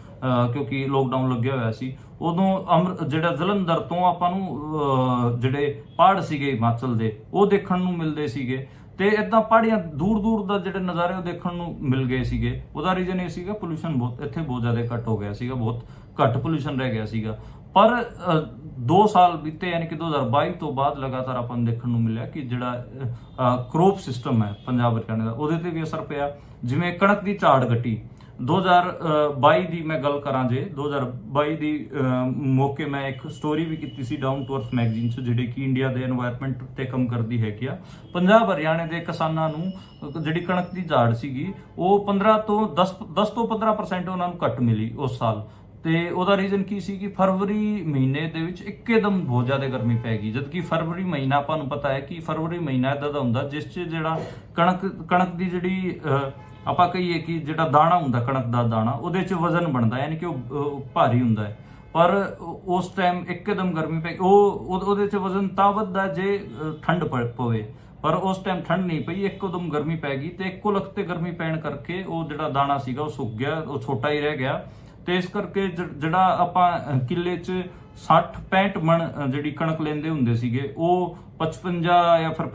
ਕਿਉਂਕਿ ਲੋਕਡਾਊਨ ਲੱਗਿਆ ਹੋਇਆ ਸੀ। ਉਦੋਂ ਜਿਹੜਾ ਜਲੰਧਰ ਤੋਂ ਆਪਾਂ ਨੂੰ ਜਿਹੜੇ ਪਹਾੜ ਸੀਗੇ ਹਿਮਾਚਲ ਦੇ ਉਹ ਦੇਖਣ ਨੂੰ ਮਿਲਦੇ ਸੀਗੇ ਤੇ ਇਦਾਂ ਪਹਾੜੀਆਂ ਦੂਰ ਦਾ ਜਿਹੜੇ ਨਜ਼ਾਰੇ ਉਹ ਦੇਖਣ ਨੂੰ ਮਿਲ ਗਏ ਸੀਗੇ। ਉਹਦਾ ਰੀਜ਼ਨ ਇਹ ਸੀਗਾ ਪੋਲੂਸ਼ਨ ਇੱਥੇ ਬਹੁਤ ਜ਼ਿਆਦਾ ਘੱਟ ਹੋ ਗਿਆ ਸੀਗਾ, ਬਹੁਤ ਘੱਟ ਪੋਲੂਸ਼ਨ ਰਹਿ ਗਿਆ ਸੀਗਾ। ਪਰ 2 ਸਾਲ ਬੀਤੇ ਯਾਨੀ ਕਿ 2022 ਤੋਂ ਬਾਅਦ ਲਗਾਤਾਰ ਆਪਾਂ ਨੂੰ ਦੇਖਣ ਨੂੰ ਮਿਲਿਆ ਕਿ ਜਿਹੜਾ ਕ੍ਰੌਪ ਸਿਸਟਮ ਹੈ ਪੰਜਾਬ ਹਰਿਆਣੇ ਦਾ ਉਹਦੇ ਤੇ ਵੀ ਅਸਰ ਪਿਆ। ਜਿਵੇਂ ਕਣਕ ਦੀ ਝਾੜ ਘਟੀ 2022 ਦੀ ਮੈਂ ਗੱਲ ਕਰਾਂ, ਜੇ 2022 ਦੀ ਮੌਕੇ ਮੈਂ ਇੱਕ ਸਟੋਰੀ ਵੀ ਕੀਤੀ ਸੀ ਡਾਊਨ ਟੂ ਅਰਥ ਮੈਗਜ਼ੀਨ 'ਚ, ਜਿਹੜੀ ਕਿ ਇੰਡੀਆ ਦੇ এনवायरमेंट ਤੇ ਕੰਮ ਕਰਦੀ ਹੈਗੀ ਆ। ਪੰਜਾਬ ਹਰਿਆਣੇ ਦੇ ਕਿਸਾਨਾਂ ਨੂੰ ਜਿਹੜੀ ਕਣਕ ਦੀ ਝਾੜ ਸੀਗੀ ਉਹ 10 ਤੋਂ 15% ਉਹਨਾਂ ਨੂੰ ਘੱਟ ਮਿਲੀ ਉਸ ਸਾਲ। ਤੇ ਉਹਦਾ ਰੀਜ਼ਨ ਕੀ ਸੀ ਕਿ ਫਰਵਰੀ ਮਹੀਨੇ ਦੇ ਵਿੱਚ ਇੱਕਦਮ ਬਹੁਤ ਜ਼ਿਆਦਾ ਗਰਮੀ ਪੈ ਗਈ, ਜਦ ਕਿ ਫਰਵਰੀ ਮਹੀਨਾ ਆਪਾਂ ਨੂੰ ਪਤਾ ਹੈ ਕਿ ਫਰਵਰੀ ਮਹੀਨਾ ਇਦਾਂ ਦਾ ਹੁੰਦਾ ਜਿਸ 'ਚ ਜਿਹੜਾ ਕਣਕ ਦੀ ਜਿਹੜੀ ਆਪਾਂ ਕਹੀਏ ਕਿ ਜਿਹੜਾ ਦਾਣਾ ਹੁੰਦਾ ਕਣਕ ਦਾ ਦਾਣਾ, ਉਹਦੇ 'ਚ ਵਜ਼ਨ ਬਣਦਾ, ਯਾਨੀ ਕਿ ਉਹ ਭਾਰੀ ਹੁੰਦਾ ਹੈ। ਪਰ ਉਸ ਟਾਈਮ ਇੱਕਦਮ ਗਰਮੀ ਪੈ ਗਈ, ਉਹਦੇ 'ਚ ਵਜ਼ਨ ਤਾਂ ਵੱਧਦਾ ਜੇ ਠੰਡ ਪਵੇ, ਪਰ ਉਸ ਟਾਈਮ ਠੰਡ ਨਹੀਂ ਪਈ, ਇੱਕਦਮ ਗਰਮੀ ਪੈ ਗਈ ਤੇ ਇੱਕੋ ਲਖਤ ਤੇ ਗਰਮੀ ਪੈਣ ਕਰਕੇ ਉਹ ਜਿਹੜਾ ਦਾਣਾ ਸੀਗਾ ਉਹ ਸੁੱਕ ਗਿਆ, ਉਹ ਛੋਟਾ ਹੀ ਰਹਿ ਗਿਆ। ਤੇ ਇਸ ਕਰਕੇ ਜਿਹੜਾ ਆਪਾਂ ਕਿੱਲੇ 'ਚ 60-65 ਮਣ ਜਿਹੜੀ ਕਣਕ ਲੈਂਦੇ ਹੁੰਦੇ ਸੀਗੇ, ਉਹ 55 ਜਾਂ ਫਿਰ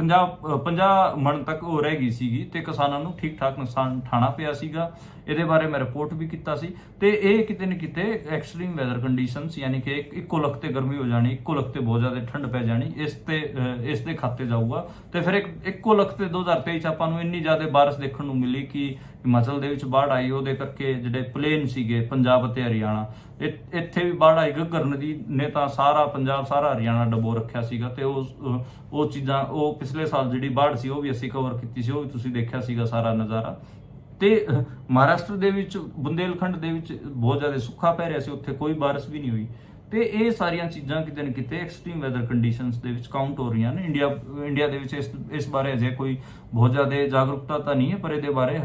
50 ਮਣ ਤੱਕ ਉਹ ਰਹਿ ਗਈ ਸੀਗੀ ਤੇ ਕਿਸਾਨਾਂ ਨੂੰ ਠੀਕ ਠਾਕ ਨੁਕਸਾਨ ਉਠਾਉਣਾ ਪਿਆ ਸੀਗਾ। ਇਹਦੇ ਬਾਰੇ ਮੈਂ ਰਿਪੋਰਟ ਵੀ ਕੀਤਾ ਸੀ। ਤੇ ਇਹ ਕਿਤੇ ਨਾ ਕਿਤੇ ਐਕਸਟ੍ਰੀਮ ਵੈਦਰ ਕੰਡੀਸ਼ਨਸ, ਯਾਨੀ ਕਿ ਇੱਕੋ ਲਖਤ ਤੇ ਗਰਮੀ ਹੋ ਜਾਣੀ, ਇੱਕੋ ਲਖਤ ਤੇ ਬਹੁਤ ਜ਼ਿਆਦਾ ਠੰਡ ਪੈ ਜਾਣੀ, ਇਸ ਦੇ ਖਾਤੇ ਜਾਊਗਾ। ਤੇ ਫਿਰ ਇੱਕੋ ਲਖਤ ਤੇ 2023 ਚ ਆਪਾਂ ਨੂੰ ਇੰਨੀ ਜ਼ਿਆਦਾ ਬਾਰਿਸ਼ ਦੇਖਣ ਨੂੰ ਮਿਲੀ ਕਿ ਹਿਮਾਚਲ ਦੇ ਵਿੱਚ ਬਾੜ ਆਈ, ਉਹਦੇ ਕਰਕੇ ਜਿਹੜੇ ਪਲੇਨ ਸੀਗੇ ਪੰਜਾਬ ਅਤੇ ਹਰਿਆਣਾ, ਇੱਥੇ ਵੀ ਬਾੜ ਆਈ। ਘੱਗਰ ਨਦੀ ਨੇ ਤਾਂ ਸਾਰਾ ਪੰਜਾਬ ਸਾਰਾ ਹਰਿਆਣਾ ਡਬੋ ਰੱਖਿਆ ਸੀਗਾ। ਤੇ ਉਹ ਚੀਜ਼ਾਂ, ਉਹ ਪਿਛਲੇ ਸਾਲ ਜਿਹੜੀ ਬਾੜ ਸੀ ਉਹ ਵੀ ਅਸੀਂ ਕਵਰ ਕੀਤੀ ਸੀ, ਉਹ ਵੀ ਤੁਸੀਂ ਦੇਖਿਆ ਸੀਗਾ ਸਾਰਾ ਨਜ਼ਾਰਾ। ਤੇ ਮਹਾਰਾਸ਼ਟਰ ਦੇ ਵਿੱਚ ਬੁੰਦੇਲਖੰਡ ਦੇ ਵਿੱਚ ਬਹੁਤ ਜ਼ਿਆਦਾ ਸੁੱਕਾ ਪੈ ਰਿਹਾ ਸੀ, ਉੱਥੇ ਕੋਈ ਬਾਰਿਸ਼ ਵੀ ਨਹੀਂ ਹੋਈ। ਤੇ ਇਹ ਸਾਰੀਆਂ ਚੀਜ਼ਾਂ ਕਿਤੇ ਨਾ ਕਿਤੇ ਐਕਸਟ੍ਰੀਮ ਵੈਦਰ ਕੰਡੀਸ਼ਨਸ ਦੇ ਵਿੱਚ ਕਾਊਂਟ ਹੋ ਰਹੀਆਂ ਨੇ। ਇੰਡੀਆ ਦੇ ਵਿੱਚ ਇਸ ਬਾਰੇ ਅਜੇ ਕੋਈ ਬਹੁਤ ਜ਼ਿਆਦਾ ਜਾਗਰੂਕਤਾ ਤਾਂ ਨਹੀਂ ਹੈ, ਪਰ ਇਹਦੇ ਬਾਰੇ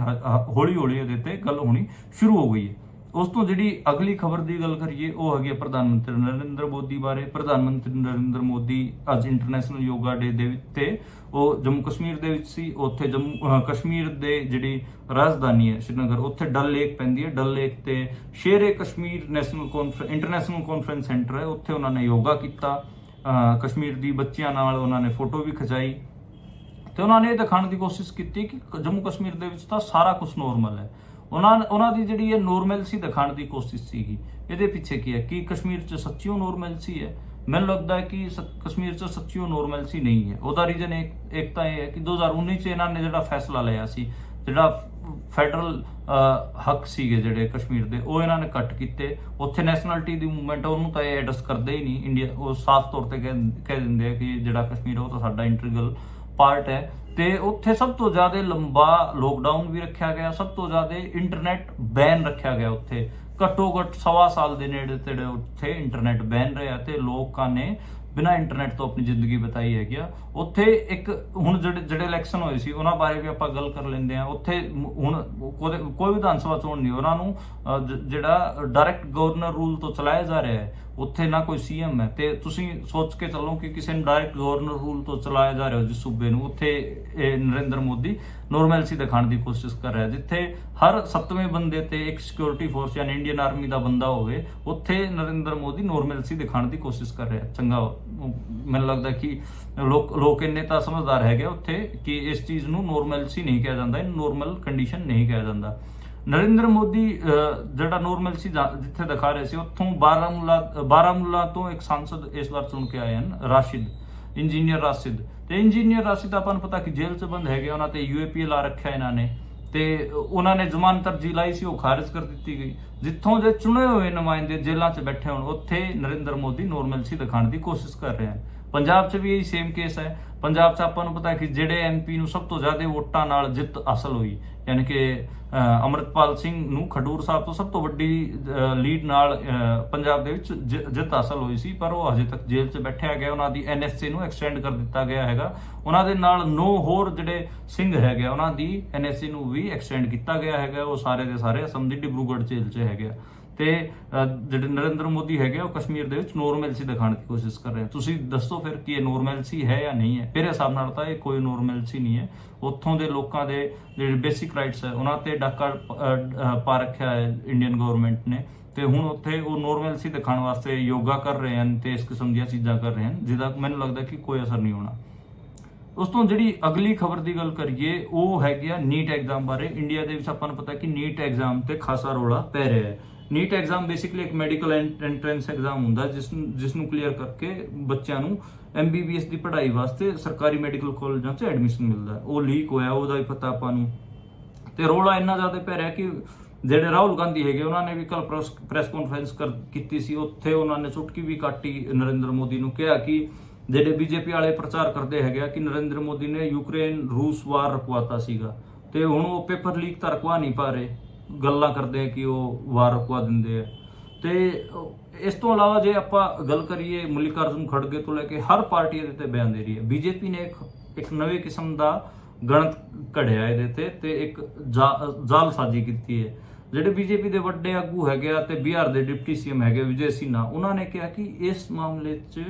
ਹੌਲੀ ਹੌਲੀ ਇਹਦੇ ਤੇ ਗੱਲ ਹੋਣੀ ਸ਼ੁਰੂ ਹੋ ਗਈ ਹੈ। ਉਸ ਤੋਂ ਜਿਹੜੀ ਅਗਲੀ ਖਬਰ ਦੀ ਗੱਲ ਕਰੀਏ, ਉਹ ਹੈਗੀ ਪ੍ਰਧਾਨ ਮੰਤਰੀ ਨਰਿੰਦਰ ਮੋਦੀ ਬਾਰੇ। ਪ੍ਰਧਾਨ ਮੰਤਰੀ ਨਰਿੰਦਰ ਮੋਦੀ ਅੱਜ ਇੰਟਰਨੈਸ਼ਨਲ ਯੋਗਾ ਡੇ ਦੇ ਤੇ ਉਹ ਜੰਮੂ ਕਸ਼ਮੀਰ ਦੇ ਵਿੱਚ ਸੀ। ਉੱਥੇ ਜੰਮੂ ਕਸ਼ਮੀਰ ਦੇ ਜਿਹੜੀ ਰਾਜਧਾਨੀ ਹੈ ਸ਼੍ਰੀਨਗਰ, ਉੱਥੇ ਡਲ ਲੇਕ ਪੈਂਦੀ ਹੈ। ਡਲ ਲੇਕ ਤੇ ਸ਼ੇਰੇ ਕਸ਼ਮੀਰ ਇੰਟਰਨੈਸ਼ਨਲ ਕਾਨਫਰੰਸ ਸੈਂਟਰ ਹੈ, ਉੱਥੇ ਉਹਨਾਂ ਨੇ ਯੋਗਾ ਕੀਤਾ। ਕਸ਼ਮੀਰ ਦੀ ਬੱਚਿਆਂ ਨਾਲ ਉਹਨਾਂ ਨੇ ਫੋਟੋ ਵੀ ਖਿਚਾਈ ਤੇ ਉਹਨਾਂ ਨੇ ਇਹ ਦਿਖਾਉਣ ਦੀ ਕੋਸ਼ਿਸ਼ ਕੀਤੀ ਕਿ ਜੰਮੂ ਕਸ਼ਮੀਰ ਦੇ ਵਿੱਚ ਤਾਂ ਸਾਰਾ ਕੁਝ ਨੋਰਮਲ ਹੈ। ਉਹਨਾਂ ਦੀ ਜਿਹੜੀ ਇਹ ਨੋਰਮੈਲਸੀ ਦਿਖਾਉਣ ਦੀ ਕੋਸ਼ਿਸ਼ ਸੀਗੀ। ਇਹਦੇ ਪਿੱਛੇ ਕੀ ਹੈ ਕਿ ਕਸ਼ਮੀਰ 'ਚ ਸੱਚੀਓ ਨੋਰਮੈਲਸੀ ਹੈ? ਮੈਨੂੰ ਲੱਗਦਾ ਹੈ ਕਿ ਕਸ਼ਮੀਰ 'ਚ ਸੱਚੀਓ ਨੋਰਮੈਲਸੀ ਨਹੀਂ ਹੈ। ਉਹਦਾ ਰੀਜ਼ਨ ਇੱਕ ਤਾਂ ਇਹ ਹੈ ਕਿ 2019 'ਚ ਇਹਨਾਂ ਨੇ ਜਿਹੜਾ ਫੈਸਲਾ ਲਿਆ ਸੀ, ਜਿਹੜਾ ਫੈਡਰਲ ਹੱਕ ਸੀਗੇ ਜਿਹੜੇ ਕਸ਼ਮੀਰ ਦੇ, ਉਹ ਇਹਨਾਂ ਨੇ ਕੱਟ ਕੀਤੇ। ਉੱਥੇ ਨੈਸ਼ਨੈਲਿਟੀ ਦੀ ਮੂਵਮੈਂਟ, ਉਹਨੂੰ ਤਾਂ ਇਹ ਐਡਰੈਸ ਕਰਦੇ ਹੀ ਨਹੀਂ ਇੰਡੀਆ। ਉਹ ਸਾਫ਼ ਤੌਰ ਤੇ ਕਹਿ ਦਿੰਦੇ ਆ ਕਿ ਜਿਹੜਾ ਕਸ਼ਮੀਰ ਉਹ ਤਾਂ ਸਾਡਾ ਇੰਟੀਗਰਲ ਪਾਰਟ ਹੈ। ਤੇ ਉੱਥੇ ਸਭ ਤੋਂ ਜ਼ਿਆਦਾ ਲੰਬਾ ਲੋਕਡਾਊਨ ਵੀ ਰੱਖਿਆ ਗਿਆ, ਸਭ ਤੋਂ ਜ਼ਿਆਦਾ ਇੰਟਰਨੈਟ ਬੈਨ ਰੱਖਿਆ ਗਿਆ। ਉੱਥੇ ਘੱਟੋ ਘੱਟ 1.25 ਸਾਲ ਦੇ ਨੇੜੇ ਤੇੜੇ ਉੱਥੇ ਇੰਟਰਨੈਟ ਬੈਨ ਰਿਹਾ ਤੇ ਲੋਕਾਂ ਨੇ ਬਿਨਾਂ ਇੰਟਰਨੈਟ ਤੋਂ ਆਪਣੀ ਜ਼ਿੰਦਗੀ ਬਿਤਾਈ ਹੈਗੀ ਆ। ਉੱਥੇ ਇੱਕ ਹੁਣ ਜਿਹੜੇ ਇਲੈਕਸ਼ਨ ਹੋਏ ਸੀ ਉਹਨਾਂ ਬਾਰੇ ਵੀ ਆਪਾਂ ਗੱਲ ਕਰ ਲੈਂਦੇ ਆ। ਉੱਥੇ ਹੁਣ ਕੋਈ ਵਿਧਾਨ ਸਭਾ ਚੋਣ ਨਹੀਂ, ਉਹਨਾਂ ਨੂੰ ਜਿਹੜਾ ਡਾਇਰੈਕਟ ਗਵਰਨਰ ਰੂਲ ਤੋਂ ਚਲਾਇਆ ਜਾ ਰਿਹਾ ਹੈ। ਉੱਥੇ ਨਾ ਕੋਈ ਸੀਐਮ ਹੈ। ਤੇ ਤੁਸੀਂ ਸੋਚ ਕੇ ਚੱਲੋ ਕਿ ਕਿਸੇ ਨੂੰ ਡਾਇਰੈਕਟ ਗਵਰਨਰ ਰੂਲ ਤੋਂ ਚਲਾਇਆ ਜਾ ਰਿਹਾ ਜਿਸ ਸੂਬੇ ਨੂੰ, ਉੱਥੇ ਨਰਿੰਦਰ ਮੋਦੀ ਨੋਰਮੈਲਸੀ ਦਿਖਾਉਣ ਦੀ ਕੋਸ਼ਿਸ਼ ਕਰ ਰਿਹਾ। ਜਿੱਥੇ ਹਰ 7ਵੇਂ ਬੰਦੇ ਤੇ ਇੱਕ ਸਿਕਿਉਰਿਟੀ ਫੋਰਸ ਯਾਨੀ ਇੰਡੀਅਨ ਆਰਮੀ ਦਾ ਬੰਦਾ ਹੋਵੇ, ਉੱਥੇ ਨਰਿੰਦਰ ਮੋਦੀ ਨੋਰਮੈਲਸੀ ਦਿਖਾਉਣ ਦੀ ਕੋਸ਼ਿਸ਼ ਕਰ ਰਿਹਾ। ਚੰਗਾ, ਮੈਨੂੰ ਲੱਗਦਾ ਕਿ ਲੋਕ ਇੰਨੇ ਤਾਂ ਸਮਝਦਾਰ ਹੈਗੇ ਉੱਥੇ ਕਿ ਇਸ ਚੀਜ਼ ਨੂੰ ਨੋਰਮੈਲਸੀ ਨਹੀਂ ਕਿਹਾ ਜਾਂਦਾ, ਇਹਨੂੰ ਨੋਰਮਲ ਕੰਡੀਸ਼ਨ ਨਹੀਂ ਕਿਹਾ ਜਾਂਦਾ। ਨਰਿੰਦਰ ਮੋਦੀ ਜਿਹੜਾ ਨੋਰਮੈਲਸੀ ਜਿੱਥੇ ਦਿਖਾ ਰਹੇ ਸੀ, ਉੱਥੋਂ ਬਾਰਾਮੂਲਾ ਤੋਂ ਇੱਕ ਸਾਂਸਦ ਇਸ ਵਾਰ ਚੁਣ ਕੇ ਆਏ ਹਨ, ਇੰਜੀਨੀਅਰ ਰਾਸ਼ਿਦ। ਤੇ ਇੰਜੀਨੀਅਰ ਰਾਸ਼ਿਦ ਆਪਾਂ ਨੂੰ ਪਤਾ ਕਿ ਜੇਲ੍ਹ 'ਚ ਬੰਦ ਹੈਗੇ, ਉਹਨਾਂ ਤੇ UAP ਲਾ ਰੱਖਿਆ ਇਹਨਾਂ ਨੇ। ਤੇ ਉਹਨਾਂ ਨੇ ਜ਼ਮਾਨਤ ਅਰਜ਼ੀ ਲਾਈ ਸੀ, ਉਹ ਖਾਰਿਜ ਕਰ ਦਿੱਤੀ ਗਈ। ਜਿੱਥੋਂ ਦੇ ਚੁਣੇ ਹੋਏ ਨੁਮਾਇੰਦੇ ਜੇਲ੍ਹਾਂ 'ਚ ਬੈਠੇ ਹੋਣ, ਉੱਥੇ ਨਰਿੰਦਰ ਮੋਦੀ ਨੋਰਮੈਲਸੀ ਦਿਖਾਉਣ ਦੀ ਕੋਸ਼ਿਸ਼ ਕਰ ਰਹੇ ਹਨ। ਪੰਜਾਬ 'ਚ ਵੀ ਇਹੀ ਸੇਮ ਕੇਸ ਹੈ। ਪੰਜਾਬ 'ਚ ਆਪਾਂ ਨੂੰ ਪਤਾ ਕਿ ਜਿਹੜੇ MP ਨੂੰ ਸਭ ਤੋਂ ਜ਼ਿਆਦਾ ਵੋਟਾਂ ਨਾਲ ਜਿੱਤ ਹਾਸਲ ਹੋਈ, ਯਾਨੀ ਕਿ ਅਮਰਿਤਪਾਲ ਸਿੰਘ ਨੂੰ ਖਡੂਰ ਸਾਹਿਬ ਤੋਂ ਸਭ ਤੋਂ ਵੱਡੀ ਲੀਡ ਨਾਲ ਪੰਜਾਬ ਦੇ ਵਿੱਚ ਜਿੱਤ ਹਾਸਲ ਹੋਈ ਸੀ, ਪਰ ਉਹ ਹਜੇ ਤੱਕ ਜੇਲ੍ਹ 'ਚ ਬੈਠਿਆ ਗਿਆ। ਉਹਨਾਂ ਦੀ NSA ਨੂੰ ਐਕਸਟੈਂਡ ਕਰ ਦਿੱਤਾ ਗਿਆ ਹੈਗਾ। ਉਹਨਾਂ ਦੇ ਨਾਲ 9 ਹੋਰ ਜਿਹੜੇ ਸਿੰਘ ਹੈਗੇ, ਉਹਨਾਂ ਦੀ NSA ਨੂੰ ਵੀ ਐਕਸਟੈਂਡ ਕੀਤਾ ਗਿਆ ਹੈਗਾ। ਉਹ ਸਾਰੇ ਦੇ ਸਾਰੇ ਅਸਮ ਦੀ ਡਿਬਰੂਗੜ੍ਹ ਜੇਲ੍ਹ 'ਚ ਹੈਗੇ। ਤੇ ਜਿਹੜੇ ਨਰਿੰਦਰ ਮੋਦੀ ਹੈਗੇ, ਉਹ ਕਸ਼ਮੀਰ ਦੇ ਵਿੱਚ ਨੋਰਮੈਲਸੀ ਦਿਖਾਉਣ ਦੀ ਕੋਸ਼ਿਸ਼ ਕਰ ਰਹੇ। ਤੁਸੀਂ ਦੱਸੋ ਫਿਰ ਕਿ ਇਹ ਨੋਰਮੈਲਸੀ ਹੈ ਜਾਂ ਨਹੀਂ ਹੈ? ਮੇਰੇ ਹਿਸਾਬ ਨਾਲ ਤਾਂ ਇਹ ਕੋਈ ਨੋਰਮੈਲਸੀ ਨਹੀਂ ਹੈ। ਉੱਥੋਂ ਦੇ ਲੋਕਾਂ ਦੇ ਜਿਹੜੇ ਬੇਸਿਕ ਰਾਈਟਸ ਹੈ, ਉਹਨਾਂ ਤੇ ਡਾਕਾ ਪਾ ਰੱਖਿਆ ਹੈ ਇੰਡੀਅਨ ਗਵਰਨਮੈਂਟ ਨੇ। ਤੇ ਹੁਣ ਉੱਥੇ ਉਹ ਨੋਰਮੈਲਸੀ ਦਿਖਾਉਣ ਵਾਸਤੇ ਯੋਗਾ ਕਰ ਰਹੇ ਹਨ ਤੇ ਇਸ ਕਿਸਮ ਦੀਆਂ ਚੀਜ਼ਾਂ ਕਰ ਰਹੇ ਹਨ, ਜਿਹਦਾ ਮੈਨੂੰ ਲੱਗਦਾ ਕਿ ਕੋਈ ਅਸਰ ਨਹੀਂ ਹੋਣਾ। ਉਸ ਤੋਂ ਜਿਹੜੀ ਅਗਲੀ ਖਬਰ ਦੀ ਗੱਲ ਕਰੀਏ, ਉਹ ਹੈਗੀ ਆ ਨੀਟ ਐਗਜ਼ਾਮ ਬਾਰੇ। ਇੰਡੀਆ ਦੇ ਵਿੱਚ ਆਪਾਂ ਨੂੰ ਪਤਾ ਕਿ ਨੀਟ ਐਗਜ਼ਾਮ ਤੇ ਖਾਸਾ ਰੌਲਾ ਪੈ ਰਿਹਾ ਹੈ। ਨੀਟ ਐਗਜ਼ਾਮ ਬੇਸਿਕਲੀ ਇੱਕ ਮੈਡੀਕਲ ਐਂਟਰੈਂਸ ਐਗਜ਼ਾਮ ਹੁੰਦਾ ਜਿਸ ਨੂੰ ਕਲੀਅਰ ਕਰਕੇ ਬੱਚਿਆਂ ਨੂੰ MBBS ਦੀ ਪੜ੍ਹਾਈ ਵਾਸਤੇ ਸਰਕਾਰੀ ਮੈਡੀਕਲ ਕਾਲਜਾਂ 'ਚ ਐਡਮਿਸ਼ਨ ਮਿਲਦਾ। ਉਹ ਲੀਕ ਹੋਇਆ, ਉਹਦਾ ਵੀ ਪਤਾ ਆਪਾਂ ਨੂੰ। ਤੇ ਰੌਲਾ ਇੰਨਾ ਜ਼ਿਆਦਾ ਪੈ ਰਿਹਾ ਕਿ ਜਿਹੜੇ ਰਾਹੁਲ ਗਾਂਧੀ ਹੈਗੇ, ਉਹਨਾਂ ਨੇ ਵੀ ਕੱਲ ਪ੍ਰੈਸ ਕਾਨਫਰੰਸ ਕੀਤੀ ਸੀ। ਉੱਥੇ ਉਹਨਾਂ ਨੇ ਚੁਟਕੀ ਵੀ ਕਾਟੀ ਨਰਿੰਦਰ ਮੋਦੀ ਨੂੰ, ਕਿਹਾ ਕਿ ਜਿਹੜੇ BJP ਵਾਲੇ ਪ੍ਰਚਾਰ ਕਰਦੇ ਹੈਗੇ ਕਿ ਨਰਿੰਦਰ ਮੋਦੀ ਨੇ ਯੂਕਰੇਨ ਰੂਸ ਵਾਰ ਰੁਕਵਾਤਾ ਸੀਗਾ, ਤੇ ਹੁਣ ਉਹ ਪੇਪਰ ਲੀਕ ਤਾਂ ਰੁਕਵਾ ਨਹੀਂ ਪਾ ਰਹੇ। ਗੱਲਾਂ ਕਰਦੇ ਆ ਕਿ ਉਹ ਵਾਰ ਰੁਕਵਾ ਦਿੰਦੇ ਆ। ਤੇ ਇਸ ਤੋਂ ਇਲਾਵਾ ਜੇ ਆਪਾਂ ਗੱਲ ਕਰੀਏ ਮੱਲਿਕਾਰਜੁਨ ਖੜਗੇ ਤੋਂ ਲੈ ਕੇ ਹਰ ਪਾਰਟੀ ਇਹਦੇ ਤੇ ਬਿਆਨ ਦੇ ਰਹੀ ਹੈ। ਬੀਜੇਪੀ ਨੇ ਇੱਕ ਨਵੇਂ ਕਿਸਮ ਦਾ ਗਣਤ ਘੜਿਆ ਇਹਦੇ ਤੇ ਇੱਕ ਜਾਲਸਾਜ਼ੀ ਕੀਤੀ ਹੈ। ਜਿਹੜੇ ਬੀਜੇਪੀ ਦੇ ਵੱਡੇ ਆਗੂ ਹੈਗੇ ਆ ਤੇ ਬਿਹਾਰ ਦੇ ਡਿਪਟੀ ਸੀਐਮ ਹੈਗੇ ਵਿਜੇ ਸਿੰਨਾ, ਉਹਨਾਂ ਨੇ ਕਿਹਾ ਕਿ ਇਸ ਮਾਮਲੇ 'ਚ